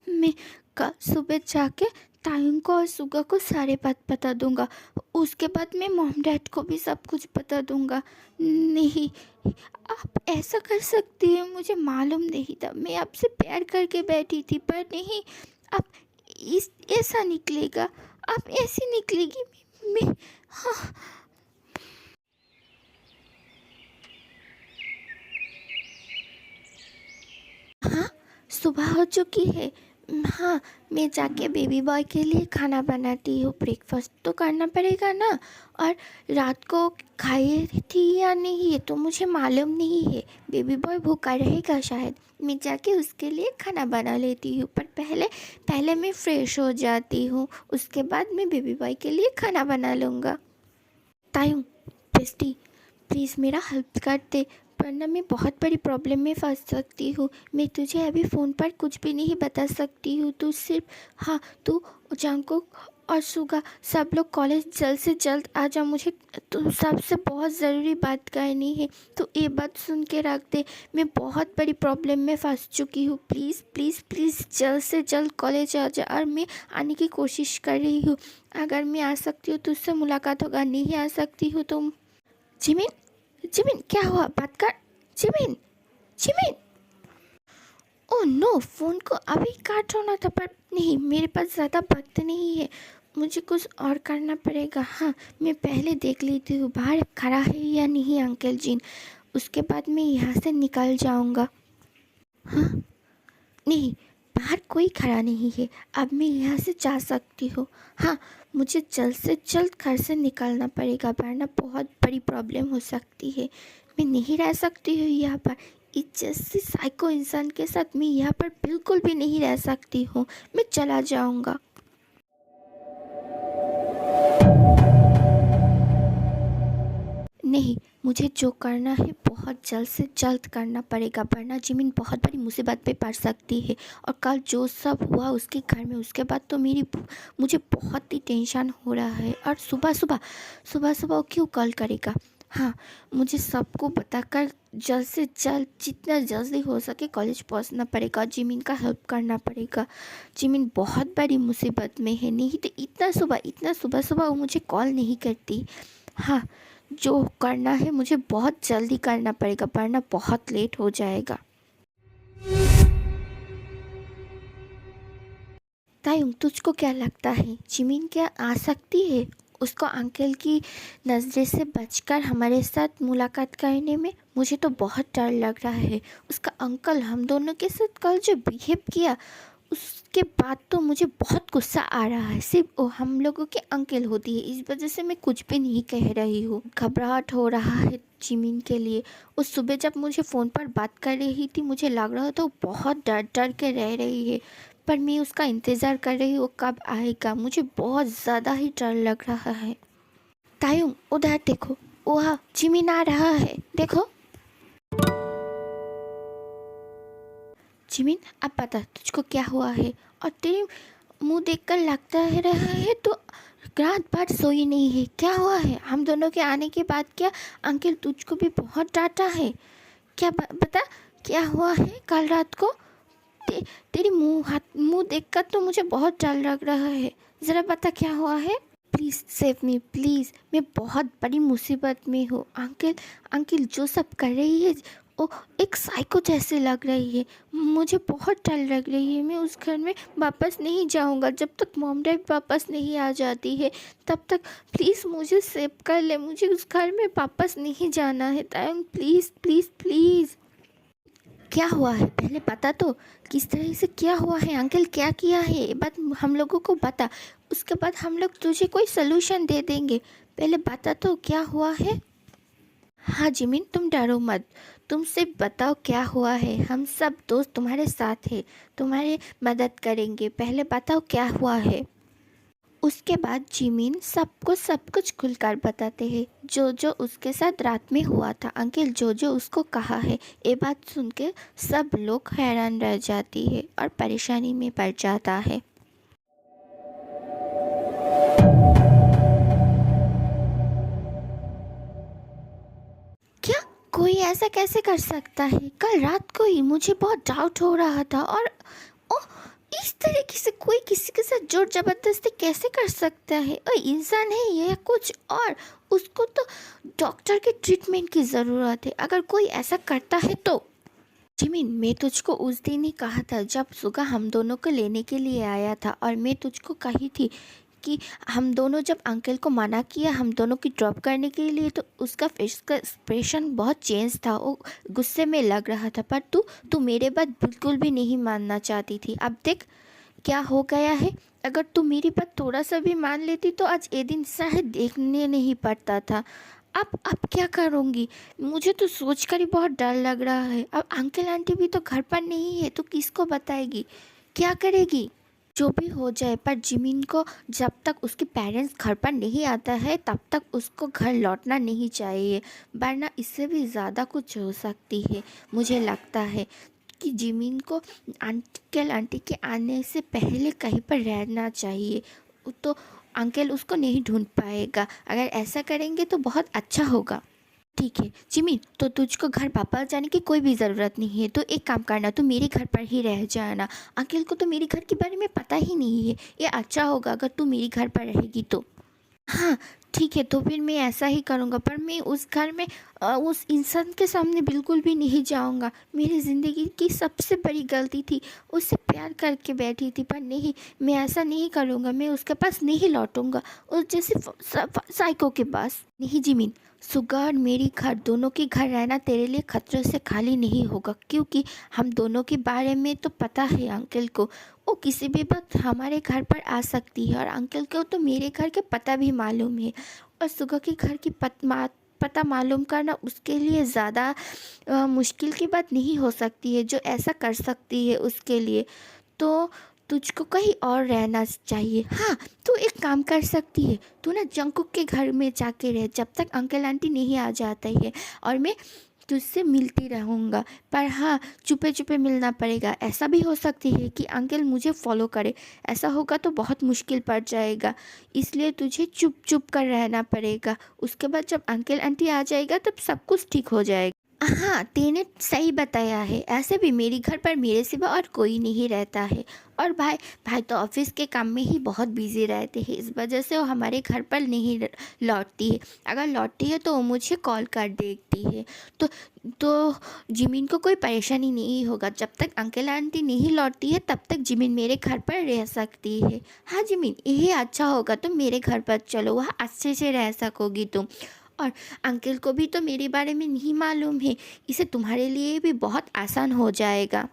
मैं कल सुबह जाके तायुन को और सुगा को सारे बात बता दूंगा। उसके बाद मैं मॉम डैड को भी सब कुछ बता दूंगा। नहीं, आप ऐसा कर सकती हैं, मुझे मालूम नहीं था। मैं आपसे प्यार करके बैठी थी पर नहीं, आप इस ऐसा निकलेगा, आप ऐसी निकलेगी। मैं हाँ। हाँ, सुबह हो चुकी है। हाँ, मैं जाके बेबी बॉय के लिए खाना बनाती हूँ। ब्रेकफास्ट तो करना पड़ेगा ना। और रात को खाई थी या नहीं ये तो मुझे मालूम नहीं है। बेबी बॉय भूखा रहेगा शायद। मैं जाके उसके लिए खाना बना लेती हूँ, पर पहले पहले मैं फ़्रेश हो जाती हूँ। उसके बाद मैं बेबी बॉय के लिए खाना बना लूँगा। तायू बेस्टी, प्लीज़ मेरा हेल्प कर दे, वरना मैं बहुत बड़ी प्रॉब्लम में फंस सकती हूँ। मैं तुझे अभी फ़ोन पर कुछ भी नहीं बता सकती हूँ। तू सिर्फ हाँ, तू जंकुक और सुगा सब लोग कॉलेज जल्द से जल्द आ जा। मुझे तुम सबसे बहुत ज़रूरी बात करनी है। तो ये बात सुन के रख दे। मैं बहुत बड़ी प्रॉब्लम में फंस चुकी हूँ। प्लीज़ प्लीज़ प्लीज़ जल्द से जल्द कॉलेज आ जा। और मैं आने की कोशिश कर रही हूँ। अगर मैं आ सकती हूँ तो उससे मुलाकात होगा, नहीं आ सकती हूँ तो जिमिन, जिमिन क्या हुआ? बात कर। Jimin, Jimin. Oh no, phone को अभी काट होना था पर नहीं, मेरे पास ज़्यादा वक्त नहीं है। मुझे कुछ और करना पड़ेगा। हाँ, मैं पहले देख लेती हूँ बाहर खड़ा है या नहीं अंकल जी। उसके बाद मैं यहाँ से निकल जाऊँगा। हाँ, नहीं, बाहर कोई खड़ा नहीं है। अब मैं यहाँ से जा सकती हूँ। हाँ, मुझे जल्द से जल्द घर से निकलना पड़ेगा, वरना बहुत बड़ी प्रॉब्लम हो सकती है। मैं नहीं रह सकती हूँ यहाँ पर। इस जैसी साइको इंसान के साथ मैं यहाँ पर बिल्कुल भी नहीं रह सकती हूँ। मैं चला जाऊँगा। नहीं, मुझे जो करना है बहुत जल्द से जल्द करना पड़ेगा, वरना जिमिन बहुत बड़ी मुसीबत पे पड़ सकती है। और कल जो सब हुआ उसके घर में, उसके बाद तो मुझे बहुत ही टेंशन हो रहा है। और सुबह सुबह वो क्यों कॉल करेगा? हाँ, मुझे सबको बताकर जल्द से जल्द जितना जल्दी हो सके कॉलेज पहुंचना पड़ेगा। जिमिन का हेल्प करना पड़ेगा। जिमिन बहुत बड़ी मुसीबत में है, नहीं तो इतना सुबह सुबह वो मुझे कॉल नहीं करती। हाँ, जो करना है मुझे बहुत जल्दी करना पड़ेगा, वरना बहुत लेट हो जाएगा। तायुंग तुझको क्या लगता है जिमिन क्या आ सकती है उसको अंकल की नज़र से बचकर हमारे साथ मुलाकात करने में? मुझे तो बहुत डर लग रहा है। उसका अंकल हम दोनों के साथ कल जो बिहेव किया उसके बाद तो मुझे बहुत गुस्सा आ रहा है। सिर्फ वो हम लोगों के अंकल होती है, इस वजह से मैं कुछ भी नहीं कह रही हूँ। घबराहट हो रहा है जिमिन के लिए। उस सुबह जब मुझे फ़ोन पर बात कर रही थी मुझे लग रहा था वो बहुत डर डर के रह रही है। पर मैं उसका इंतज़ार कर रही हूँ कब आएगा। मुझे बहुत ज़्यादा ही डर लग रहा है। तायुंग उधर देखो, वह जिमिन आ रहा है, देखो। जिमिन अब बता तुझको क्या हुआ है, और तेरे मुंह देखकर लगता है रहा है तो रात भर सोई नहीं है। क्या हुआ है? हम दोनों के आने के बाद क्या अंकल तुझको भी बहुत डांटा है क्या? बता क्या हुआ है कल रात को? तेरी मुंह देखकर तो मुझे बहुत डर लग रहा है। ज़रा बता क्या हुआ है। प्लीज़ सेव मी प्लीज़, मैं बहुत बड़ी मुसीबत में हूँ। अंकल अंकल जो सब कर रही है वो एक साइको जैसे लग रही है। मुझे बहुत डर लग रही है। मैं उस घर में वापस नहीं जाऊँगा जब तक मॉम डैड वापस नहीं आ जाती है। तब तक प्लीज़ मुझे सेव कर ले। मुझे उस घर में वापस नहीं जाना है तायंग, प्लीज़ प्लीज़ प्लीज़। क्या हुआ है पहले बता तो, किस तरह से क्या हुआ है, अंकल क्या किया है, ये बात हम लोगों को बता। उसके बाद हम लोग तुझे कोई सलूशन दे देंगे। पहले बता तो क्या हुआ है। हाँ जिमिन तुम डरो मत, तुम सिर्फ बताओ क्या हुआ है। हम सब दोस्त तुम्हारे साथ हैं, तुम्हारी मदद करेंगे। पहले बताओ क्या हुआ है। उसके बाद जिमिन सबको सब कुछ खुलकर बताते हैं, जो जो उसके साथ रात में हुआ था, अंकल जो जो उसको कहा है। ये बात सुन के सब लोग हैरान रह जाती है और परेशानी में पड़ जाता है। क्या कोई ऐसा कैसे कर सकता है? कल रात को ही मुझे बहुत डाउट हो रहा था, और ओह इस तरीके से कोई किसी के साथ जोर जबरदस्ती कैसे कर सकता है? और इंसान है या कुछ और। उसको तो डॉक्टर के ट्रीटमेंट की ज़रूरत है अगर कोई ऐसा करता है तो। जिमिन मैं तुझको उस दिन ही कहा था जब सुगा हम दोनों को लेने के लिए आया था, और मैं तुझको कही थी कि हम दोनों जब अंकल को मना किया हम दोनों की ड्रॉप करने के लिए, तो उसका फेस का एक्सप्रेशन बहुत चेंज था, वो गुस्से में लग रहा था। पर तू मेरे बात बिल्कुल भी नहीं मानना चाहती थी। अब देख क्या हो गया है। अगर तू मेरी बात थोड़ा सा भी मान लेती तो आज ये दिन शायद देखने नहीं पड़ता था। अब क्या करूँगी? मुझे तो सोचकर ही बहुत डर लग रहा है। अब अंकल आंटी भी तो घर पर नहीं है तो किसको बताएगी, क्या करेगी? जो भी हो जाए, पर जिमिन को जब तक उसके पेरेंट्स घर पर नहीं आता है तब तक उसको घर लौटना नहीं चाहिए, वरना इससे भी ज़्यादा कुछ हो सकती है। मुझे लगता है कि जिमिन को अंकल आंटी के आने से पहले कहीं पर रहना चाहिए, तो अंकल उसको नहीं ढूंढ पाएगा। अगर ऐसा करेंगे तो बहुत अच्छा होगा। ठीक है जिमिन, तो तुझको घर वापस जाने की कोई भी ज़रूरत नहीं है। तो एक काम करना, तो मेरे घर पर ही रह जाना। अंकल को तो मेरे घर के बारे में पता ही नहीं है। ये अच्छा होगा अगर तू मेरे घर पर रहेगी तो। हाँ ठीक है, तो फिर मैं ऐसा ही करूँगा। पर मैं उस घर में उस इंसान के सामने बिल्कुल भी नहीं जाऊँगा। मेरी ज़िंदगी की सबसे बड़ी गलती थी, उससे प्यार करके बैठी थी। पर नहीं, मैं ऐसा नहीं करूँगा। मैं उसके पास नहीं लौटूँगा, उस जैसे साइको के पास नहीं। जिमिन सुगा और मेरी घर दोनों के घर रहना तेरे लिए खतरे से खाली नहीं होगा, क्योंकि हम दोनों के बारे में तो पता है अंकल को। वो किसी भी वक्त हमारे घर पर आ सकती है, और अंकल को तो मेरे घर के पता भी मालूम है। और सुगा के घर की पता मालूम करना उसके लिए ज़्यादा मुश्किल की बात नहीं हो सकती है, जो ऐसा कर सकती है उसके लिए। तो तुझको कहीं और रहना चाहिए। हाँ तू एक काम कर सकती है, तू ना जंकुक के घर में जाके रह जब तक अंकल आंटी नहीं आ जाते है, और मैं तुझसे मिलती रहूँगा। पर हाँ चुपे चुपे मिलना पड़ेगा। ऐसा भी हो सकती है कि अंकल मुझे फॉलो करे, ऐसा होगा तो बहुत मुश्किल पड़ जाएगा। इसलिए तुझे चुप चुप कर रहना पड़ेगा। उसके बाद जब अंकल आंटी आ जाएगा तब सब कुछ ठीक हो जाएगा। हाँ तूने सही बताया है, ऐसे भी मेरे घर पर मेरे सिवा और कोई नहीं रहता है। और भाई तो ऑफिस के काम में ही बहुत बिजी रहते हैं, इस वजह से वो हमारे घर पर नहीं लौटती है। अगर लौटती है तो वो मुझे कॉल कर देती है। तो तो जिमिन को कोई परेशानी नहीं होगा। जब तक अंकल आंटी नहीं लौटती है तब तक जिमिन मेरे घर पर रह सकती है। हाँ जिमिन यही अच्छा होगा, तुम मेरे घर पर चलो, वहाँ अच्छे से रह सकोगी तुम। और अंकल को भी तो मेरे बारे में नहीं मालूम है, इसे तुम्हारे लिए भी बहुत आसान हो जाएगा।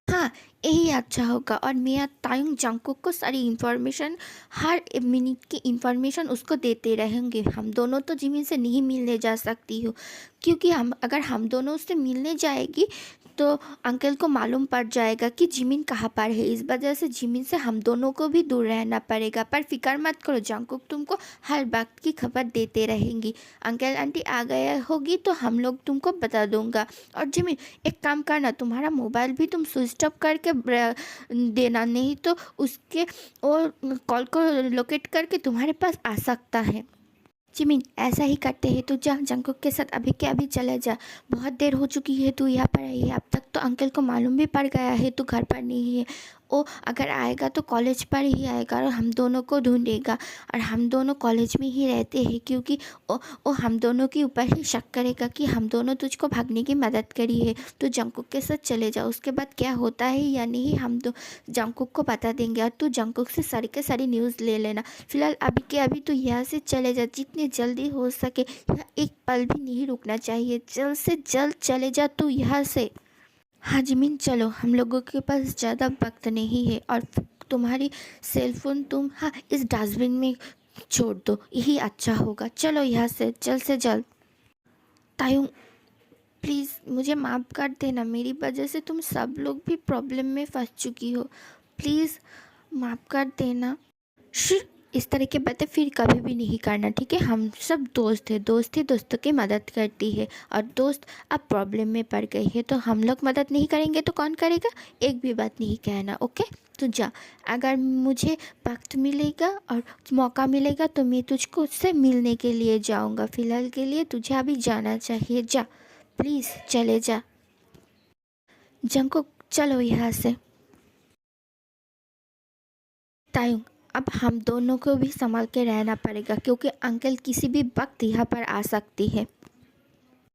हाँ यही अच्छा होगा। और मैं तायुंग जंगकुक को सारी इन्फॉर्मेशन, हर मिनट की इन्फॉर्मेशन उसको देते रहेंगे। हम दोनों तो जिमिन से नहीं मिलने जा सकती हो, क्योंकि हम दोनों उससे मिलने जाएगी तो अंकल को मालूम पड़ जाएगा कि जिमिन कहाँ पर है। इस वजह से जिमिन से हम दोनों को भी दूर रहना पड़ेगा। पर फिक्र मत करो, जंगकुक तुमको हर वक्त की खबर देते रहेंगी। अंकल आंटी आ गए होगी तो हम लोग तुमको बता दूंगा। और जिमिन, एक काम करना, तुम्हारा मोबाइल भी तुम स्विच ऑफ करके देना, नहीं तो उसके और कॉल को लोकेट करके तुम्हारे पास आ सकता है। जिमिन, ऐसा ही करते हैं। तू जा, जंगकुक के साथ अभी के अभी चले जा। बहुत देर हो चुकी है तू यहाँ पर आई है। अब तक तो अंकल को मालूम भी पड़ गया है तू घर पर नहीं है। वो अगर आएगा तो कॉलेज पर ही आएगा और हम दोनों को ढूंढेगा। और हम दोनों कॉलेज में ही रहते हैं, क्योंकि वो हम दोनों के ऊपर ही शक करेगा कि हम दोनों तुझको भागने की मदद करी है। तो जंगकुक के साथ चले जाओ, उसके बाद क्या होता है या नहीं हम तो जंगकुक को बता देंगे। और तू जंगकुक से सारी के सारी न्यूज़ ले लेना। फिलहाल अभी के अभी तो यहाँ से चले जा, जितनी जल्दी हो सके। यहाँ एक पल भी नहीं रुकना चाहिए। जल्द से जल्द चले जा तू यहाँ से। हाँ जिमिन, चलो, हम लोगों के पास ज़्यादा वक्त नहीं है। और तुम्हारी सेलफोन तुम, हाँ, इस डस्टबिन में छोड़ दो, यही अच्छा होगा। चलो यहाँ से जल्द। तायुं, प्लीज़ मुझे माफ़ कर देना, मेरी वजह से तुम सब लोग भी प्रॉब्लम में फंस चुकी हो। प्लीज़ माफ़ कर देना। शिट, इस तरह की बातें फिर कभी भी नहीं करना, ठीक है? हम सब दोस्त हैं, दोस्त ही दोस्तों की मदद करती है। और दोस्त अब प्रॉब्लम में पड़ गई है तो हम लोग मदद नहीं करेंगे तो कौन करेगा? एक भी बात नहीं कहना, ओके? तो जा, अगर मुझे वक्त मिलेगा और मौका मिलेगा तो मैं तुझको उससे मिलने के लिए जाऊंगा। फ़िलहाल के लिए तुझे अभी जाना चाहिए। जा, प्लीज़ चले जा। जंकुक, चलो यहाँ से। तायुंग, अब हम दोनों को भी संभाल के रहना पड़ेगा, क्योंकि अंकल किसी भी वक्त यहाँ पर आ सकती है।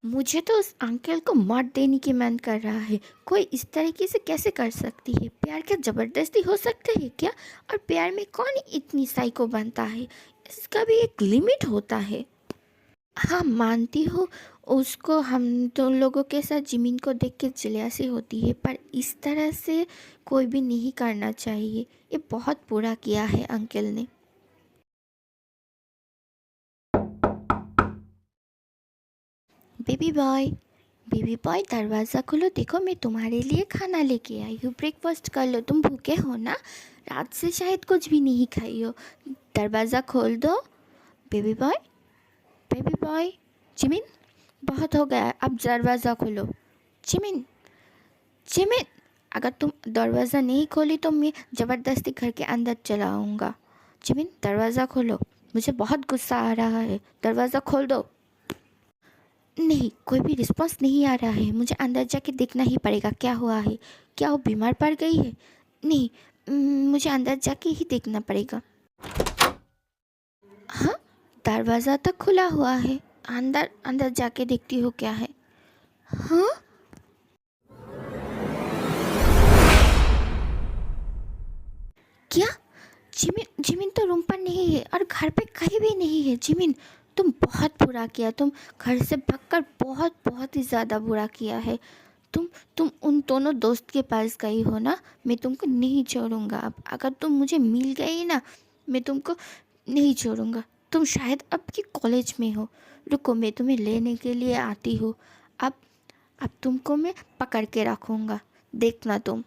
मुझे तो उस अंकल को मार देने की मन कर रहा है। कोई इस तरीके से कैसे कर सकती है? प्यार क्या ज़बरदस्ती हो सकता है क्या? और प्यार में कौन इतनी साइको बनता है? इसका भी एक लिमिट होता है। हाँ, मानती हूँ, उसको हम दोनों लोगों के साथ जिमिन को देख के जेलसी होती है, पर इस तरह से कोई भी नहीं करना चाहिए। ये बहुत बुरा किया है अंकल ने। बेबी बॉय, बेबी बॉय, दरवाज़ा खोलो, देखो मैं तुम्हारे लिए खाना लेके आई हूँ। ब्रेकफास्ट कर लो, तुम भूखे हो ना? रात से शायद कुछ भी नहीं खाई हो। दरवाज़ा खोल दो। Baby boy, baby boy. Jimin, बहुत हो गया, अब दरवाज़ा खोलो। जिमिन, जिमिन, अगर तुम दरवाज़ा नहीं खोली तो मैं ज़बरदस्ती घर के अंदर चला आऊँगा। जिमिन, दरवाज़ा खोलो, मुझे बहुत गुस्सा आ रहा है, दरवाज़ा खोल दो। नहीं, कोई भी रिस्पॉन्स नहीं आ रहा है। मुझे अंदर जाके देखना ही पड़ेगा क्या हुआ है। क्या वो बीमार पड़ गई है? नहीं, मुझे अंदर जाके ही देखना पड़ेगा। हाँ, दरवाज़ा तो खुला हुआ है। अंदर अंदर जाके देखती हो क्या है। हाँ, क्या? जिमिन, जिमिन तो रूम पर नहीं है और घर पे कहीं भी नहीं है। जिमिन, तुम बहुत बुरा किया। तुम घर से भागकर बहुत बहुत ही ज़्यादा बुरा किया है। तुम उन दोनों दोस्त के पास गई हो ना? मैं तुमको नहीं छोड़ूंगा। अब अगर तुम मुझे मिल गई ना, मैं तुमको नहीं छोड़ूंगा। तुम शायद अब की कॉलेज में हो। रुको, मैं तुम्हें लेने के लिए आती हूँ। अब अब तुमको मैं पकड़ के रखूँगा, देखना तुम।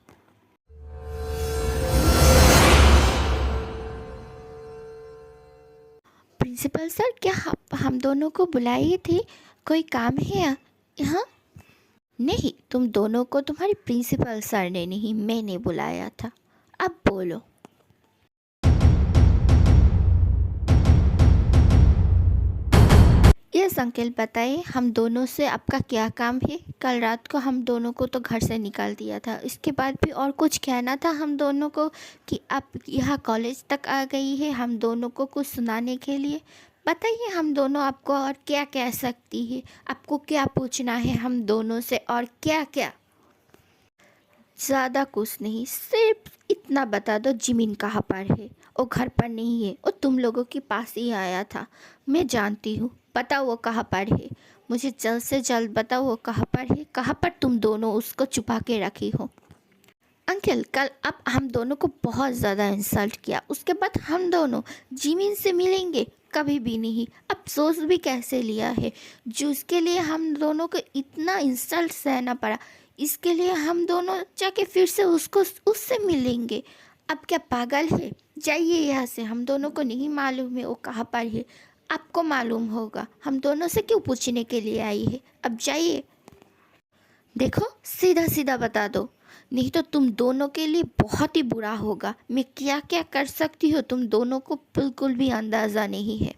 प्रिंसिपल सर, क्या हम दोनों को बुलाई थी? कोई काम है यहाँ? नहीं, तुम दोनों को तुम्हारी प्रिंसिपल सर ने नहीं, मैंने बुलाया था। अब बोलो। यस अंकल, बताइए, हम दोनों से आपका क्या काम है? कल रात को हम दोनों को तो घर से निकाल दिया था, इसके बाद भी और कुछ कहना था हम दोनों को कि आप यहाँ कॉलेज तक आ गई है हम दोनों को कुछ सुनाने के लिए? बताइए, हम दोनों आपको और क्या कह सकती है? आपको क्या पूछना है हम दोनों से और क्या क्या? ज़्यादा कुछ नहीं, सिर्फ इतना बता दो, जिमिन कहाँ पर है? वो घर पर नहीं है, वो तुम लोगों के पास ही आया था। मैं जानती हूँ, बताओ वो कहाँ पर है? मुझे जल्द से जल्द बताओ वो कहाँ पर है, कहाँ पर तुम दोनों उसको छुपा के रखी हो। अंकल कल अब हम दोनों को बहुत ज़्यादा इंसल्ट किया, उसके बाद हम दोनों जिमिन से मिलेंगे कभी भी नहीं। अफसोस भी कैसे लिया है, जिसके लिए हम दोनों को इतना इंसल्ट सहना पड़ा, इसके लिए हम दोनों जाके फिर से उसको उससे मिलेंगे। अब क्या पागल है? जाइए यहाँ से, हम दोनों को नहीं मालूम है वो कहाँ पर है। आपको मालूम होगा, हम दोनों से क्यों पूछने के लिए आई है। अब जाइए। देखो सीधा सीधा बता दो, नहीं तो तुम दोनों के लिए बहुत ही बुरा होगा। मैं क्या क्या कर सकती हूँ तुम दोनों को बिल्कुल भी अंदाज़ा नहीं है।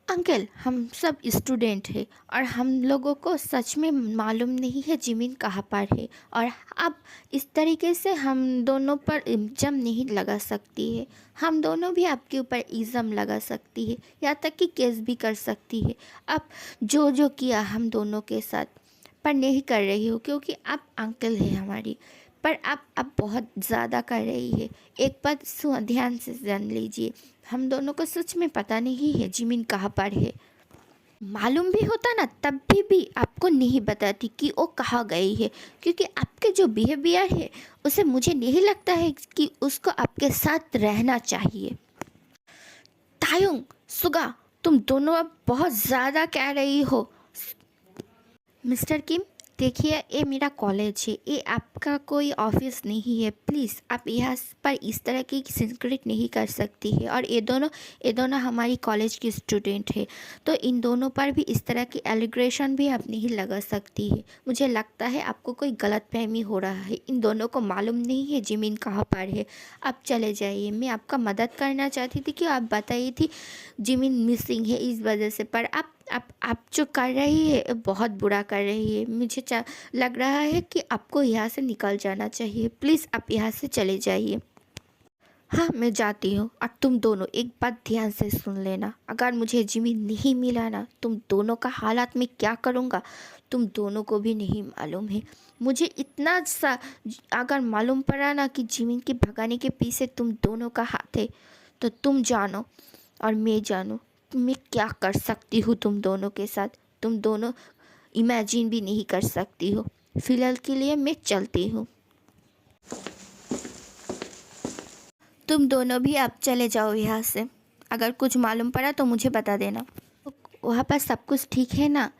अंकल हम सब स्टूडेंट हैं और हम लोगों को सच में मालूम नहीं है जिमिन कहाँ पर है, और अब इस तरीके से हम दोनों पर इल्ज़ाम नहीं लगा सकती है। हम दोनों भी आपके ऊपर इल्ज़ाम लगा सकती है, यहाँ तक कि केस भी कर सकती है। अब जो जो किया हम दोनों के साथ, पर नहीं कर रही हो क्योंकि आप अंकल है हमारी, पर आप बहुत ज़्यादा कर रही है। एक बात ध्यान से जान लीजिए, हम दोनों को सच में पता नहीं है जिमिन कहाँ पर है। मालूम भी होता ना तब भी आपको नहीं बताती कि वो कहाँ गई है, क्योंकि आपके जो बिहेवियर है उसे मुझे नहीं लगता है कि उसको आपके साथ रहना चाहिए। तायुंग, सुगा, तुम दोनों अब बहुत ज़्यादा कह रही हो। मिस्टर किम देखिए, ये मेरा कॉलेज है, ये आपका कोई ऑफिस नहीं है। प्लीज़ आप यहाँ पर इस तरह की सीक्रेट नहीं कर सकती है। और ये दोनों हमारी कॉलेज की स्टूडेंट है, तो इन दोनों पर भी इस तरह की एलिग्रेशन भी आप नहीं लगा सकती है। मुझे लगता है आपको कोई गलतफहमी हो रहा है, इन दोनों को मालूम नहीं है जिमिन कहाँ पर है। आप चले जाइए, मैं आपका मदद करना चाहती थी कि आप बताई थी जिमिन मिसिंग है इस वजह से, पर आप जो कर रही है बहुत बुरा कर रही है। मुझे लग रहा है कि आपको यहाँ से निकल जाना चाहिए। प्लीज़ आप यहाँ से चले जाइए। हाँ मैं जाती हूँ, और तुम दोनों एक बात ध्यान से सुन लेना, अगर मुझे जिमी नहीं मिला ना, तुम दोनों का हालात में क्या करूँगा तुम दोनों को भी नहीं मालूम है। मुझे इतना सा अगर मालूम पड़ा ना कि जिमी के भगाने के पीछे तुम दोनों का हाथ है, तो तुम जानो और मैं जानूँ मैं क्या कर सकती हूँ तुम दोनों के साथ, तुम दोनों इमेजिन भी नहीं कर सकती हो। फ़िलहाल के लिए मैं चलती हूँ। तुम दोनों भी अब चले जाओ यहाँ से, अगर कुछ मालूम पड़ा तो मुझे बता देना। वहाँ पर सब कुछ ठीक है ना?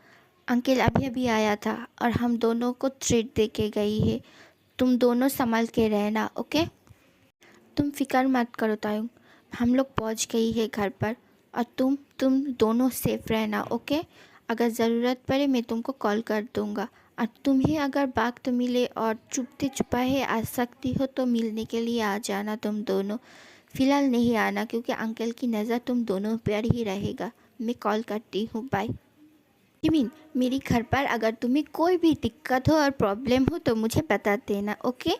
अंकल अभी अभी आया था और हम दोनों को ट्रीट दे के गई है। तुम दोनों संभाल के रहना, ओके? तुम फिक्र मत करो तायुंग, हम लोग पहुँच गई है घर पर, और तुम दोनों सेफ रहना, ओके? अगर ज़रूरत पड़े मैं तुमको कॉल कर दूँगा, और तुम्हें अगर बाग तो मिले और छुपते छुपाए आ सकती हो तो मिलने के लिए आ जाना तुम दोनों। फ़िलहाल नहीं आना क्योंकि अंकल की नज़र तुम दोनों पर ही रहेगा। मैं कॉल करती हूँ, बाय। जिमिन मेरी घर पर अगर तुम्हें कोई भी दिक्कत हो और प्रॉब्लम हो तो मुझे बता देना, ओके?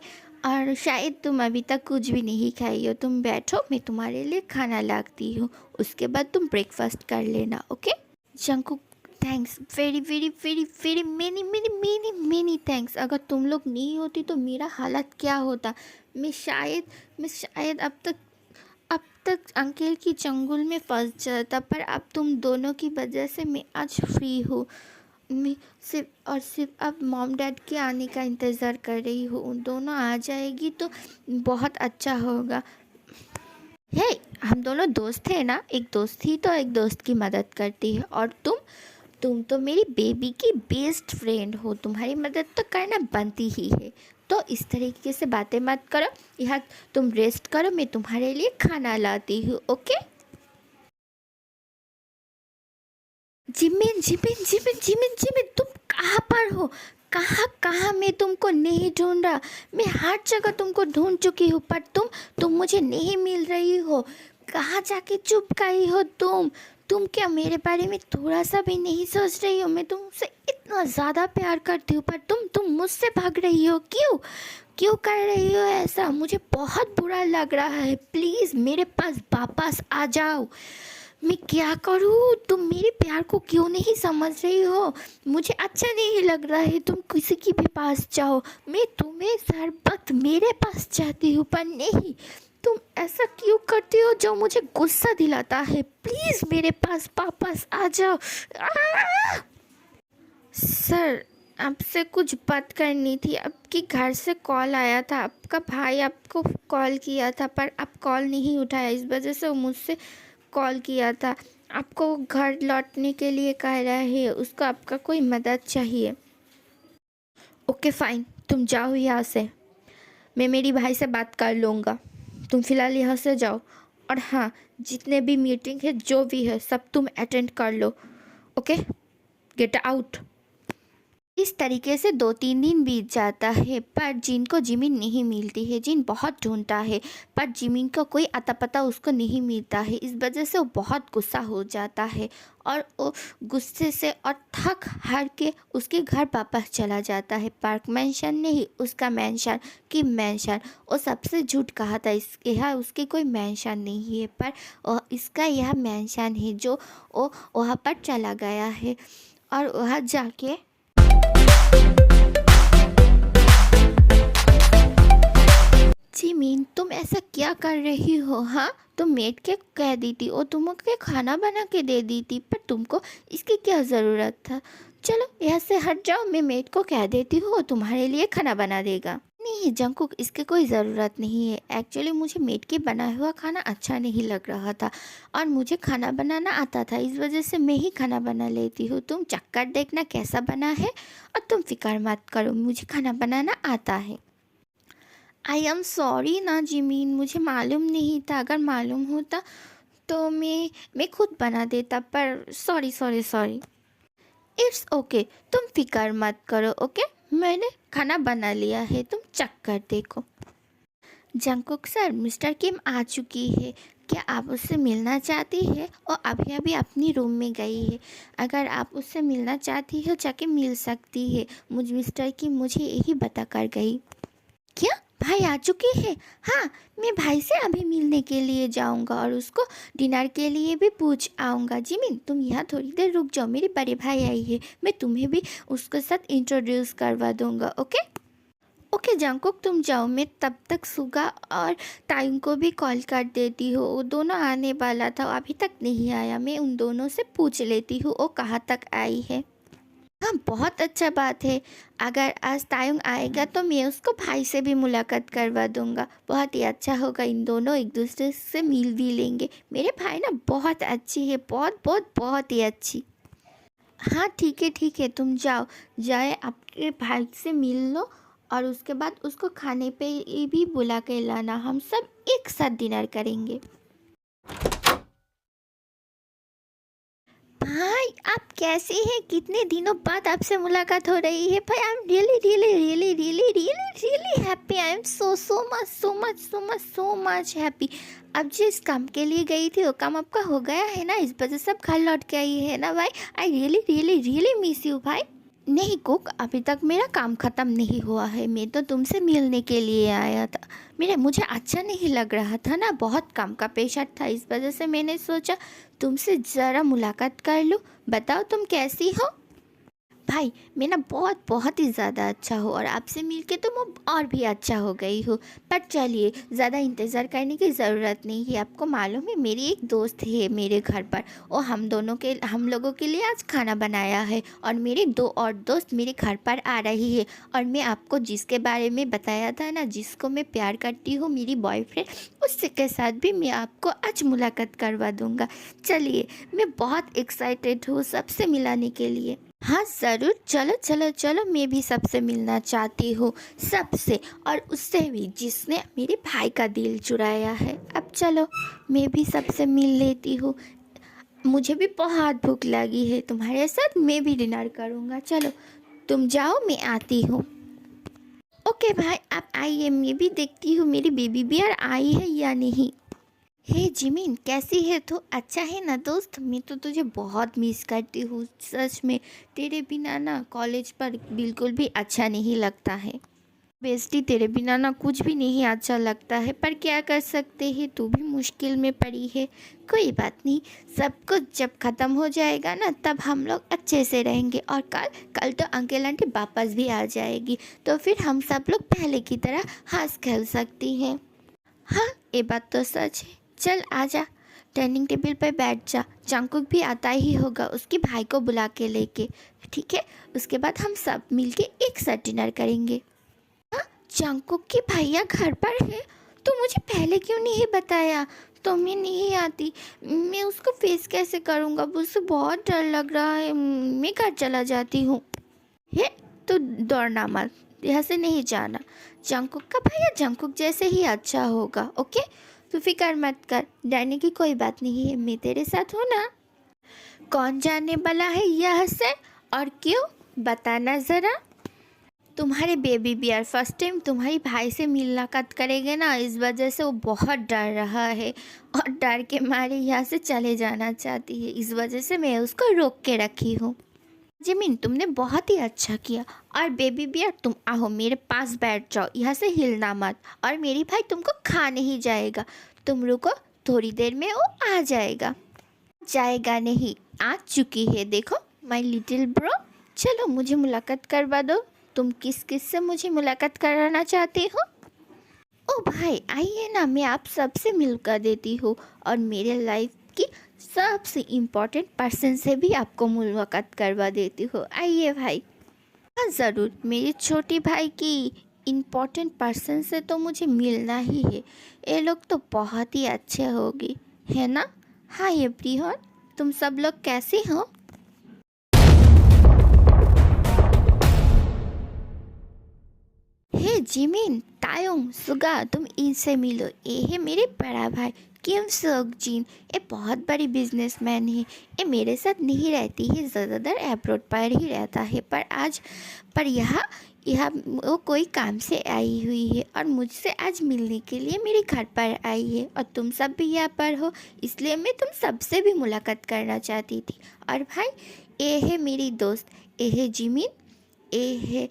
और शायद तुम अभी तक कुछ भी नहीं खाई हो, तुम बैठो मैं तुम्हारे लिए खाना लाती हूँ, उसके बाद तुम ब्रेकफास्ट कर लेना, okay? Jungkook thanks, very very very very many many many many thanks. अगर तुम लोग नहीं होती तो मेरा हालत क्या होता। मैं शायद अब तक अंकल की चंगुल में फंस जाता, पर अब तुम दोनों की वजह से मैं आज फ्री हूँ। मैं सिर्फ अब मॉम डैड के आने का इंतज़ार कर रही हूँ। उन दोनों आ जाएगी तो बहुत अच्छा होगा। हे, हम दोनों दोस्त हैं ना, एक दोस्त ही तो एक दोस्त की मदद करती है, और तुम तो मेरी बेबी की बेस्ट फ्रेंड हो, तुम्हारी मदद तो करना बनती ही है। तो इस तरीके से बातें मत करो, यहाँ तुम रेस्ट करो, मैं तुम्हारे लिए खाना लाती हूँ, okay? Jimin Jimin Jimin Jimin Jimin तुम कहाँ पर हो? कहाँ कहाँ मैं तुमको नहीं ढूंढ रहा। मैं हर जगह तुमको ढूंढ चुकी हूँ, पर तुम मुझे नहीं मिल रही हो। कहाँ जाके चुप गई हो तुम क्या मेरे बारे में थोड़ा सा भी नहीं सोच रही हो? मैं तुमसे इतना ज़्यादा प्यार करती हूँ, पर तुम मुझसे भाग रही हो। क्यों क्यों कर रही हो ऐसा? मुझे बहुत बुरा लग रहा है। प्लीज़ मेरे पास वापस आ जाओ। मैं क्या करूँ? तुम मेरे प्यार को क्यों नहीं समझ रही हो? मुझे अच्छा नहीं लग रहा है तुम किसी के भी पास जाओ। मैं तुम्हें हर वक्त मेरे पास चाहती हूँ, पर नहीं, तुम ऐसा क्यों करती हो जो मुझे गुस्सा दिलाता है? प्लीज़ मेरे पास वापस आ जाओ। सर आपसे कुछ बात करनी थी। आपके घर से कॉल आया था, आपका भाई आपको कॉल किया था पर आप कॉल नहीं उठाया, इस वजह से वो मुझसे कॉल किया था। आपको घर लौटने के लिए कह रहा है, उसको आपका कोई मदद चाहिए। ओके फाइन, तुम जाओ यहाँ से, मैं मेरी भाई से बात कर लूँगा। तुम फ़िलहाल यहाँ से जाओ। और हाँ, जितने भी मीटिंग है जो भी है सब तुम अटेंड कर लो। Okay, get out. इस तरीके से 2-3 दिन बीत जाता है पर जिन को जिमिन नहीं मिलती है। जिन बहुत ढूंढता है पर जिमिन का कोई अता पता उसको नहीं मिलता है। इस वजह से वो बहुत गुस्सा हो जाता है और वो गुस्से से और थक हार के उसके घर वापस चला जाता है। पार्क मेंशन नहीं, उसका मेंशन कि मेंशन, वो सबसे झूठ कहा था। यह उसके कोई मेंशन नहीं है पर इसका यह मेंशन है जो वो वहाँ पर चला गया है। और वहाँ जाके जिमिन, तुम ऐसा क्या कर रही हो? हाँ, तुम मेड के कह दी थी और तुमको खाना बना के दे दी थी पर तुमको इसकी क्या ज़रूरत था? चलो यहाँ से हट जाओ, मैं मेड को कह देती हूँ वो तुम्हारे लिए खाना बना देगा। नहीं जंकुक, इसकी कोई ज़रूरत नहीं है। एक्चुअली मुझे मेड के बनाया हुआ खाना अच्छा नहीं लग रहा था और मुझे खाना बनाना आता था, इस वजह से मैं ही खाना बना लेती हूँ। तुम चक्कर देखना कैसा बना है और तुम फिक्र मत करो, मुझे खाना बनाना आता है। आई एम सॉरी ना जिमीन, मुझे मालूम नहीं था। अगर मालूम होता तो मैं खुद बना देता, पर sorry sorry sorry. It's okay, तुम फिक्र मत करो। ओके, मैंने खाना बना लिया है, तुम चेक कर देखो। जंकुक सर, मिस्टर किम आ चुकी है, क्या आप उससे मिलना चाहती है? और अभी अभी अपनी रूम में गई है। अगर आप उससे मिलना चाहती हो जाके मिल सकती है, मुझ मिस्टर किम मुझे यही बता कर गई। क्या भाई आ चुके हैं? हाँ, मैं भाई से अभी मिलने के लिए जाऊंगा और उसको डिनर के लिए भी पूछ आऊँगा। जिमिन, तुम यहाँ थोड़ी देर रुक जाओ, मेरे बड़े भाई आई है, मैं तुम्हें भी उसके साथ इंट्रोड्यूस करवा दूंगा। ओके ओके जंकुक, तुम जाओ, मैं तब तक सुगा और टाइम को भी कॉल कर देती हूँ। वो दोनों आने वाला था, अभी तक नहीं आया, मैं उन दोनों से पूछ लेती हूँ वो कहाँ तक आई है। हाँ, बहुत अच्छा बात है। अगर आज तायुंग आएगा तो मैं उसको भाई से भी मुलाकात करवा दूंगा, बहुत ही अच्छा होगा। इन दोनों एक दूसरे से मिल भी लेंगे। मेरे भाई ना बहुत अच्छी है, बहुत बहुत बहुत ही अच्छी। हाँ ठीक है, तुम जाओ, जाए आपके भाई से मिल लो और उसके बाद उसको खाने पे भी बुला के लाना, हम सब एक साथ डिनर करेंगे। भाई आप कैसे हैं? कितने दिनों बाद आपसे मुलाकात हो रही है भाई। आई am really really really really really really happy. I am so so much so much so much so much happy. अब जिस काम के लिए गई थी वो काम आपका हो गया है ना, इस वजह से अब घर लौट के आई है ना भाई। I really really really miss you भाई। नहीं कुक, अभी तक मेरा काम ख़त्म नहीं हुआ है, मैं तो तुमसे मिलने के लिए आया था। मुझे अच्छा नहीं लग रहा था ना, बहुत काम का प्रेशर था, इस वजह से मैंने सोचा तुमसे ज़रा मुलाकात कर लूँ। बताओ तुम कैसी हो? भाई मैं ना बहुत बहुत ही ज़्यादा अच्छा हूँ और आपसे मिलके तो मैं और भी अच्छा हो गई हूँ। पर चलिए, ज़्यादा इंतज़ार करने की ज़रूरत नहीं है। आपको मालूम है मेरी एक दोस्त है मेरे घर पर, और हम लोगों के लिए आज खाना बनाया है और मेरे 2 और दोस्त मेरे घर पर आ रही है। और मैं आपको जिसके बारे में बताया था ना, जिसको मैं प्यार करती हूँ, मेरी बॉयफ्रेंड, उससे के साथ भी मैं आपको आज मुलाकात करवा दूँगा। चलिए, मैं बहुत एक्साइटेड हूँ सबसे मिलाने के लिए। हाँ ज़रूर, चलो चलो चलो, मैं भी सबसे मिलना चाहती हूँ, सबसे, और उससे भी जिसने मेरे भाई का दिल चुराया है। अब चलो, मैं भी सबसे मिल लेती हूँ। मुझे भी बहुत भूख लगी है, तुम्हारे साथ मैं भी डिनर करूँगा। चलो तुम जाओ, मैं आती हूँ। ओके भाई, आप आइए, मैं भी देखती हूँ मेरी बेबी बियर आई है या नहीं। हे जिमिन, कैसी है तू? अच्छा है ना दोस्त? मैं तो तुझे बहुत मिस करती हूँ सच में। तेरे बिना ना कॉलेज पर बिल्कुल भी अच्छा नहीं लगता है। बेस्टी, तेरे बिना ना कुछ भी नहीं अच्छा लगता है, पर क्या कर सकते हैं, तू भी मुश्किल में पड़ी है। कोई बात नहीं, सब कुछ जब ख़त्म हो जाएगा ना तब हम लोग अच्छे से रहेंगे। और कल कल तो अंकल आंटी वापस भी आ जाएगी, तो फिर हम सब लोग पहले की तरह हंस खेल सकती हैं। हाँ, ये बात तो सच है। चल आजा, डाइनिंग टेबल पर बैठ जा, जंकुक भी आता ही होगा उसके भाई को बुला के लेके, ठीक है? उसके बाद हम सब मिलके एक साथ डिनर करेंगे। हाँ, जंकुक के भैया घर पर है? तो मुझे पहले क्यों नहीं बताया? तो मैं नहीं आती, मैं उसको फेस कैसे करूँगा? मुझसे बहुत डर लग रहा है, मैं घर चला जाती हूँ। है तो दौड़ना मत, यहाँ से नहीं जाना। जंकुक का भैया जंकुक जैसे ही अच्छा होगा, ओके? तू फिक्र मत कर, डरने की कोई बात नहीं है, मैं तेरे साथ हूँ ना। कौन जाने वाला है यहाँ से और क्यों, बताना ज़रा। तुम्हारे बेबी बियर फर्स्ट टाइम तुम्हारी भाई से मुलाकात करेंगे ना, इस वजह से वो बहुत डर रहा है और डर के मारे यहाँ से चले जाना चाहती है, इस वजह से मैं उसको रोक के रखी हूँ। जिमिन, तुमने बहुत ही अच्छा किया। और बेबी बियर, तुम आओ मेरे पास बैठ जाओ, यहाँ से हिलना मत। और मेरी भाई तुमको खा नहीं जाएगा, तुम रुको, थोड़ी देर में वो आ जाएगा। जाएगा नहीं, आ चुकी है, देखो माय लिटिल ब्रो। चलो मुझे मुलाकात करवा दो, तुम किस किस से मुझे मुलाकात कराना चाहते हो? ओ भाई आइए ना, मैं आप सबसे मिलकर देती हूँ और मेरे लाइफ की सबसे इम्पोर्टेंट पर्सन से भी आपको मुलाकात करवा देती हूँ, आइए भाई। हाँ ज़रूर, मेरे छोटे भाई की इम्पोर्टेंट पर्सन से तो मुझे मिलना ही है, ये लोग तो बहुत ही अच्छे होंगे, है ना? हाँ एवरीवन, तुम सब लोग कैसे हो? हे जिमिन, तायोंग, सुगा, तुम इनसे मिलो, ये है मेरे बड़ा भाई किम सोक जिन। ये बहुत बड़ी बिजनेसमैन है, ये मेरे साथ नहीं रहती है, ज़्यादातर अब्रॉड पर ही रहता है, पर यहाँ यहाँ वो कोई काम से आई हुई है और मुझसे आज मिलने के लिए मेरे घर पर आई है। और तुम सब भी यहाँ पर हो, इसलिए मैं तुम सबसे भी मुलाकात करना चाहती थी। और भाई ये है मेरी दोस्त, ये है जिमिन, ये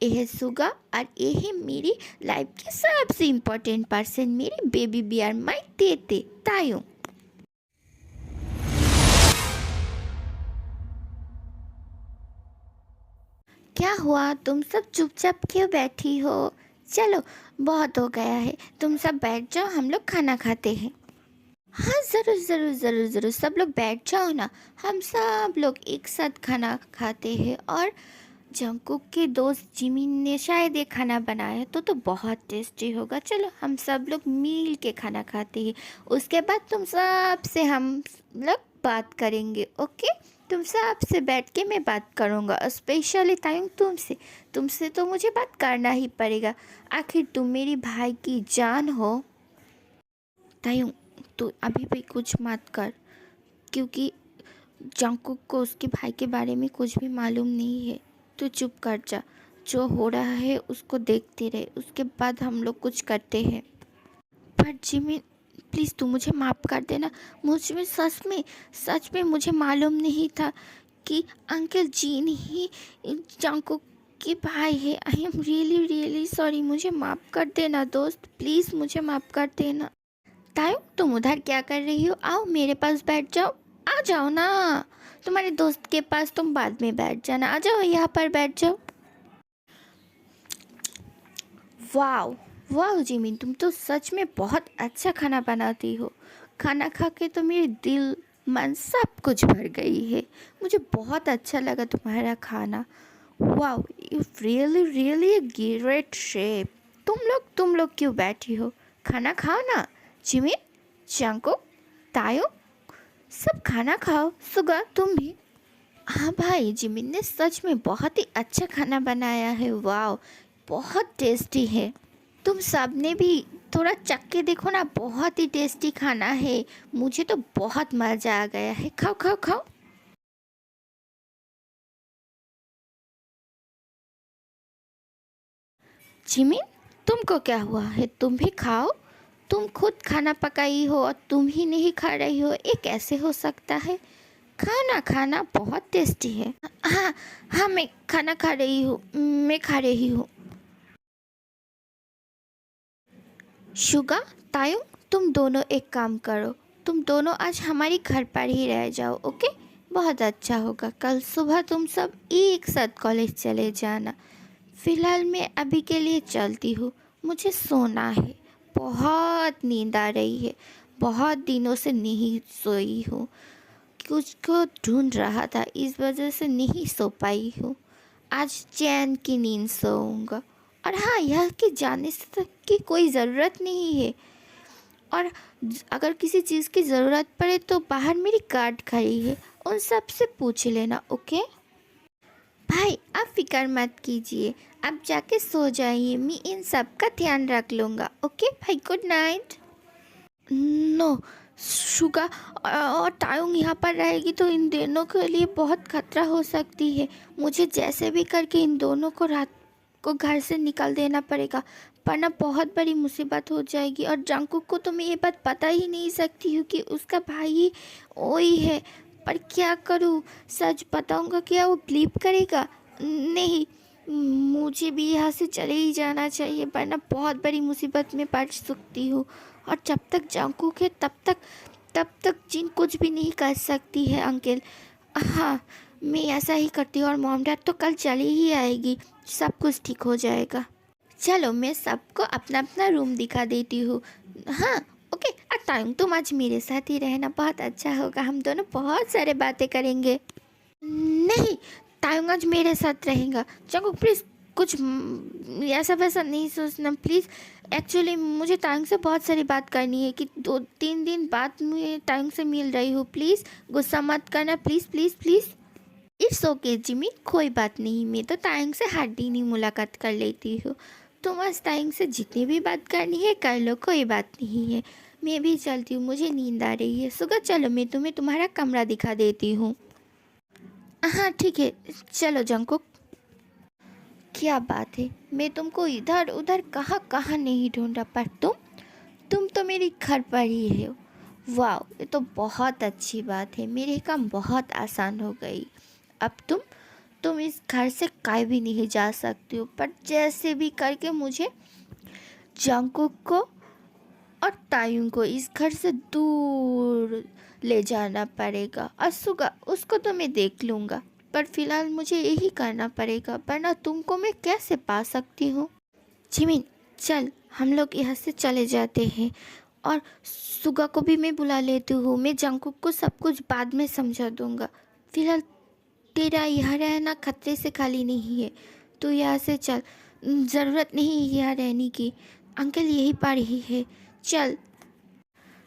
है सुगा, और ये है मेरी लाइफ की सबसे इम्पोर्टेंट पर्सन, मेरी बेबी बियर माई तेते तायू। क्या हुआ, तुम सब चुपचाप क्यों बैठी हो? चलो बहुत हो गया है, तुम सब बैठ जाओ, हम लोग खाना खाते हैं। हाँ ज़रूर ज़रूर ज़रूर ज़रूर, सब लोग बैठ जाओ ना, हम सब लोग एक साथ खाना खाते हैं। और जंकुक के दोस्त जिमिन ने शायद ये खाना बनाया है, तो बहुत टेस्टी होगा। चलो हम सब लोग मिल के खाना खाते हैं, उसके बाद तुम सब से हम लोग बात करेंगे, ओके? तुम सब से बैठ के मैं बात करूँगा, स्पेशली टाइम तुमसे तो मुझे बात करना ही पड़ेगा, आखिर तुम मेरी भाई की जान हो। तायू, तू अभी भी कुछ मत कर, क्योंकि जंकुक को उसके भाई के बारे में कुछ भी मालूम नहीं है। तू चुप कर जा, जो हो रहा है उसको देखते रहे, उसके बाद हम लोग कुछ करते हैं। पर जिमी प्लीज़ तू मुझे माफ़ कर देना, मुझमें सच में मुझे मालूम नहीं था कि अंकल जीन ही जंकुक के भाई है। I am really really sorry, मुझे माफ़ कर देना दोस्त, प्लीज़ मुझे माफ़ कर देना। तायू, तुम उधर क्या कर रही हो? आओ मेरे पास बैठ जाओ, आ जाओ ना, तुम्हारे दोस्त के पास तुम बाद में बैठ जाना, आ जाओ यहाँ पर बैठ जाओ। वाह वाह जिमिन, तुम तो सच में बहुत अच्छा खाना बनाती हो, खाना खा के तो मेरे दिल मन सब कुछ भर गई है, मुझे बहुत अच्छा लगा तुम्हारा खाना। वाह, you really really great chef. तुम लोग क्यों बैठी हो, खाना खाओ ना। जिमिन, चांको, तायो, सब खाना खाओ, सुगा तुम भी। हाँ भाई, जिमिन ने सच में बहुत ही अच्छा खाना बनाया है, वाह बहुत टेस्टी है। तुम सब ने भी थोड़ा चख के देखो ना, बहुत ही टेस्टी खाना है, मुझे तो बहुत मज़ा आ गया है, खाओ खाओ खाओ। जिमिन, तुमको क्या हुआ है, तुम भी खाओ, तुम खुद खाना पकाई हो और तुम ही नहीं खा रही हो, ये कैसे हो सकता है? खाना खाना बहुत टेस्टी है। हाँ हाँ, मैं खाना खा रही हूँ, मैं खा रही हूँ। शुगा, तायू, तुम दोनों एक काम करो, तुम दोनों आज हमारी घर पर ही रह जाओ, ओके? बहुत अच्छा होगा, कल सुबह तुम सब एक साथ कॉलेज चले जाना। फ़िलहाल मैं अभी के लिए चलती हूँ, मुझे सोना है, बहुत नींद आ रही है, बहुत दिनों से नहीं सोई हूँ, कुछ को ढूंढ रहा था, इस वजह से नहीं सो पाई हूँ। आज चैन की नींद सोऊंगा। और हाँ, यह कि जाने से तक की कोई ज़रूरत नहीं है, और अगर किसी चीज़ की ज़रूरत पड़े तो बाहर मेरी गार्ड खड़ी है, उन सब से पूछ लेना। ओके भाई, आप फिक्र मत कीजिए, आप जाके सो जाइए, मैं इन सब का ध्यान रख लूँगा। ओके भाई, गुड नाइट। नो शुगा और तायुंग यहाँ पर रहेगी तो इन दोनों के लिए बहुत खतरा हो सकती है। मुझे जैसे भी करके इन दोनों को रात को घर से निकाल देना पड़ेगा, वरना बहुत बड़ी मुसीबत हो जाएगी। और जंगकुक को तो मैं ये बात बता ही नहीं सकती हूँ कि उसका भाई वही है, पर क्या करूँ, सच बताऊँगा क्या वो बिलीव करेगा? नहीं, मुझे भी यहाँ से चले ही जाना चाहिए, वरना बहुत बड़ी मुसीबत में पड़ सकती हूँ। और जब तक जंगकुक है तब तक जिन कुछ भी नहीं कर सकती है अंकल। हाँ, मैं ऐसा ही करती हूँ, और मॉम डैड तो कल चली ही आएगी, सब कुछ ठीक हो जाएगा। चलो मैं सबको अपना अपना रूम दिखा देती हूँ। हाँ ओके, और टाइम तुम आज मेरे साथ ही रहना, बहुत अच्छा होगा, हम दोनों बहुत सारे बातें करेंगे। नहीं, टाइम आज मेरे साथ रहेगा। जंगकुक प्लीज़ कुछ ऐसा वैसा नहीं सोचना प्लीज़। एक्चुअली मुझे टाइम से बहुत सारी बात करनी है कि 2-3 दिन बाद मैं टाइम से मिल रही हूँ, प्लीज़ गुस्सा मत करना, please please please. It's okay Jimmy, कोई बात नहीं, मैं तो टाइम से हर दिन ही मुलाकात कर लेती हूँ। तुम आज टाइम से जितनी भी बात करनी है कर लो, कोई बात नहीं है। मैं भी चलती हूँ, मुझे नींद आ रही है। सुगा चलो, मैं तुम्हें तुम्हारा कमरा दिखा देती हूँ। हाँ ठीक है, चलो जंगकुक। क्या बात है, मैं तुमको इधर उधर कहाँ कहाँ नहीं ढूंढा, पर तुम तो मेरी घर पर ही हो। वाह, ये तो बहुत अच्छी बात है, मेरे काम बहुत आसान हो गई। अब तुम इस घर से कहीं भी नहीं जा सकती हो, पर जैसे भी करके मुझे जंगकुक को और तायुन को इस घर से दूर ले जाना पड़ेगा। असुगा उसको तो मैं देख लूँगा, पर फिलहाल मुझे यही करना पड़ेगा, वरना तुमको मैं कैसे पा सकती हूँ। जिमिन चल, हम लोग यहाँ से चले जाते हैं, और सुगा को भी मैं बुला लेती हूँ। मैं जंगकुक को सब कुछ बाद में समझा दूँगा। फिलहाल तेरा यहाँ रहना खतरे से खाली नहीं है, तू यहाँ से चल, ज़रूरत नहीं है यहाँ रहने की, अंकल यही पर ही है, चल।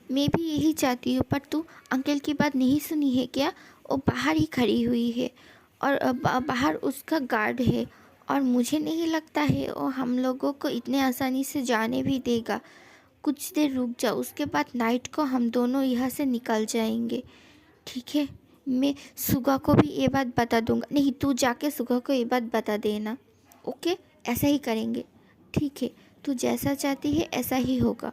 मैं भी यही चाहती हूँ, पर तू अंकल की बात नहीं सुनी है क्या? वो बाहर ही खड़ी हुई है, और बाहर उसका गार्ड है, और मुझे नहीं लगता है वो हम लोगों को इतने आसानी से जाने भी देगा। कुछ देर रुक जाओ, उसके बाद नाइट को हम दोनों यहाँ से निकल जाएंगे, ठीक है? मैं सुगा को भी ये बात बता दूंगा। नहीं, तू जाके सुगा को ये बात बता देना। ओके, ऐसा ही करेंगे, ठीक है? तू जैसा चाहती है ऐसा ही होगा।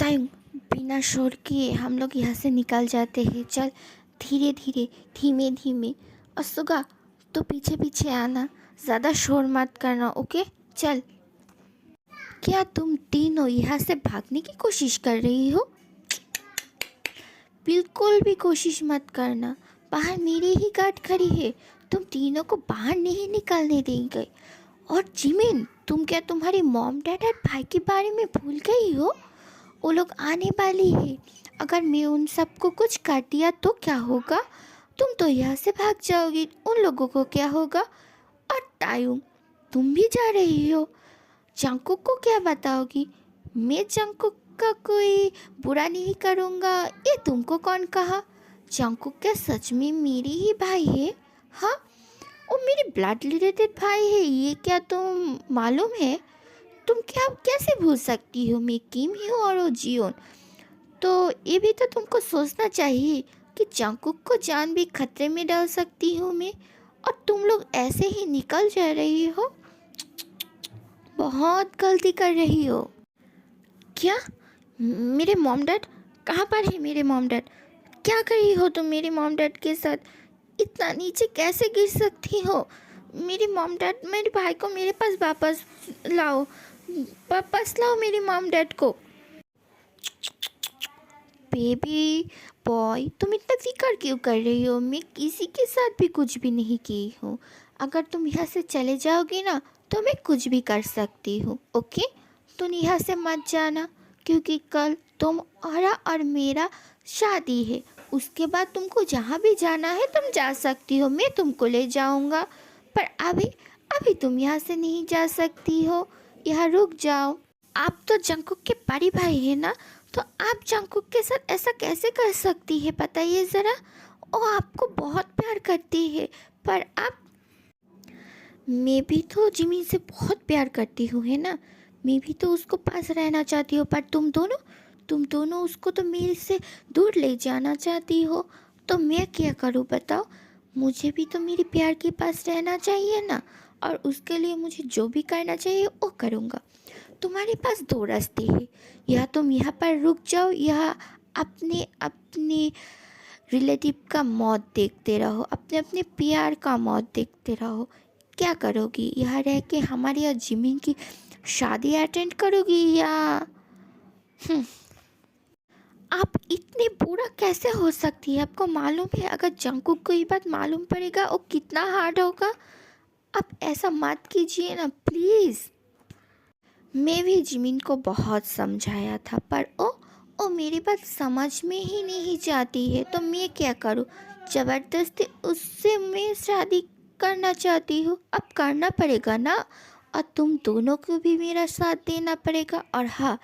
टाइम, बिना शोर किए हम लोग यहाँ से निकल जाते हैं। चल, धीरे धीरे, धीमे धीमे। और सुगा, तो पीछे पीछे आना, ज़्यादा शोर मत करना। ओके चल। क्या तुम तीनों यहाँ से भागने की कोशिश कर रही हो? बिल्कुल भी कोशिश मत करना, बाहर मेरी ही गार्ड खड़ी है, तुम तीनों को बाहर नहीं निकलने देंगे। और जिमिन, तुम क्या तुम्हारी मॉम डैड और भाई के बारे में भूल गई हो? वो लोग आने वाली है, अगर मैं उन सबको कुछ कर दिया तो क्या होगा? तुम तो यहाँ से भाग जाओगी, उन लोगों को क्या होगा? और तायुंग, तुम भी जा रही हो, जंगकुक को क्या बताओगी? मैं जंगकुक का कोई बुरा नहीं करूँगा, ये तुमको कौन कहा? जंगकुक क्या सच में मेरी ही भाई है? हाँ, वो मेरे ब्लड रिलेटेड भाई है, ये क्या तुम मालूम है? तुम क्या कैसे भूल सकती हो? मैं किम हूँ और वो जियोन। तो ये भी तो तुमको सोचना चाहिए कि जंगकुक को जान भी खतरे में डाल सकती हूँ मैं, और तुम लोग ऐसे ही निकल जा रही हो। बहुत गलती कर रही हो। क्या? मेरे मॉम डैड कहाँ पर है? मेरे मॉम डैड, क्या कर रही हो तुम मेरे मॉम डैड के साथ? इतना नीचे कैसे गिर सकती हो? मेरे मॉम डैड, मेरे भाई को मेरे पास वापस लाओ, वापस लाओ मेरे मॉम डैड को। बेबी बॉय, तुम इतना फिक्र क्यों कर रही हो? मैं किसी के साथ भी कुछ भी नहीं की हूँ। अगर तुम यहाँ से चले जाओगी ना तो मैं कुछ भी कर सकती हूँ। ओके, तुम यहाँ से मत जाना, क्योंकि कल तुम्हारा और मेरा शादी है। उसके बाद तुमको जहाँ भी जाना है तुम जा सकती हो, मैं तुमको ले जाऊँगा। पर अभी अभी तुम यहाँ से नहीं जा सकती हो, यहाँ रुक जाओ। आप तो जंकुक के बड़े भाई है ना, तो आप जंकुक के साथ ऐसा कैसे कर सकती है, बताइए ज़रा। वो आपको बहुत प्यार करती है, पर आप। मैं भी तो जिमी से बहुत प्यार करती हूँ, है ना। मैं भी तो उसको पास रहना चाहती हूँ, पर तुम दोनों उसको तो मेरे से दूर ले जाना चाहती हो। तो मैं क्या करूँ बताओ। मुझे भी तो मेरे प्यार के पास रहना चाहिए ना, और उसके लिए मुझे जो भी करना चाहिए वो करूँगा। तुम्हारे पास दो रास्ते हैं, या तुम यहाँ पर रुक जाओ, या अपने अपने रिलेटिव का मौत देखते रहो, अपने अपने प्यार का मौत देखते रहो। क्या करोगी, यहाँ रह के हमारी और जिमिन की शादी अटेंड करोगी, या हम्म, आप इतने बुरा कैसे हो सकती है। आपको मालूम है अगर जंकुक को ये बात मालूम पड़ेगा वो कितना हार्ड होगा। आप ऐसा मत कीजिए ना प्लीज़। मैं भी जिमिन को बहुत समझाया था, पर ओ मेरी बात समझ में ही नहीं जाती है, तो मैं क्या करूँ। ज़बरदस्ती उससे मैं शादी करना चाहती हूँ, अब करना पड़ेगा ना। और तुम दोनों को भी मेरा साथ देना पड़ेगा। और हाँ,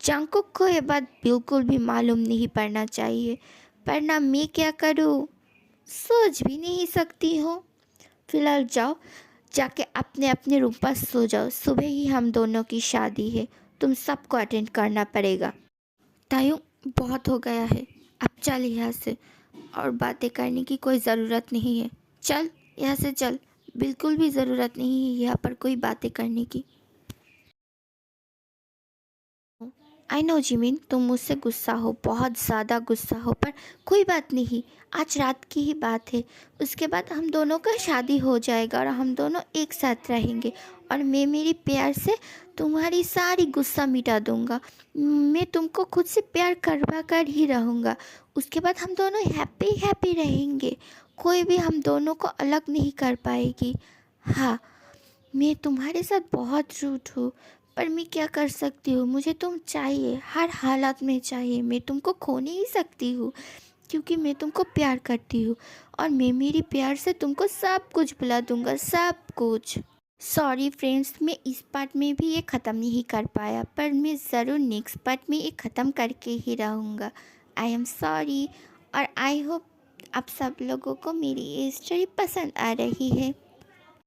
जंकुक को ये बात बिल्कुल भी मालूम नहीं पड़ना चाहिए, पर ना मैं क्या करूँ, सोच भी नहीं सकती हूँ। फिलहाल जाओ, जाके अपने अपने रूम पर सो जाओ, सुबह ही हम दोनों की शादी है, तुम सबको अटेंड करना पड़ेगा। तायू, बहुत हो गया है, अब चल यहाँ से। और बातें करने की कोई ज़रूरत नहीं है, चल यहाँ से चल। बिल्कुल भी ज़रूरत नहीं है यहाँ पर कोई बातें करने की। आई नो जिमिन, तुम मुझसे गुस्सा हो, बहुत ज़्यादा गुस्सा हो, पर कोई बात नहीं। आज रात की ही बात है, उसके बाद हम दोनों का शादी हो जाएगा और हम दोनों एक साथ रहेंगे। और मैं मेरी प्यार से तुम्हारी सारी गुस्सा मिटा दूँगा। मैं तुमको खुद से प्यार करवा कर ही रहूँगा। उसके बाद हम दोनों हैप्पी हैप्पी रहेंगे, कोई भी हम दोनों को अलग नहीं कर पाएगी। हाँ, मैं तुम्हारे साथ बहुत रूठ हूँ, पर मैं क्या कर सकती हूँ। मुझे तुम चाहिए, हर हालात में चाहिए। मैं तुमको खो नहीं सकती हूँ, क्योंकि मैं तुमको प्यार करती हूँ। और मैं मेरी प्यार से तुमको सब कुछ बुला दूँगा, सब कुछ। सॉरी फ्रेंड्स, मैं इस पार्ट में भी ये ख़त्म नहीं कर पाया, पर मैं ज़रूर नेक्स्ट पार्ट में ये ख़त्म करके ही रहूँगा। आई एम सॉरी, और आई होप आप सब लोगों को मेरी ये स्टोरी पसंद आ रही है।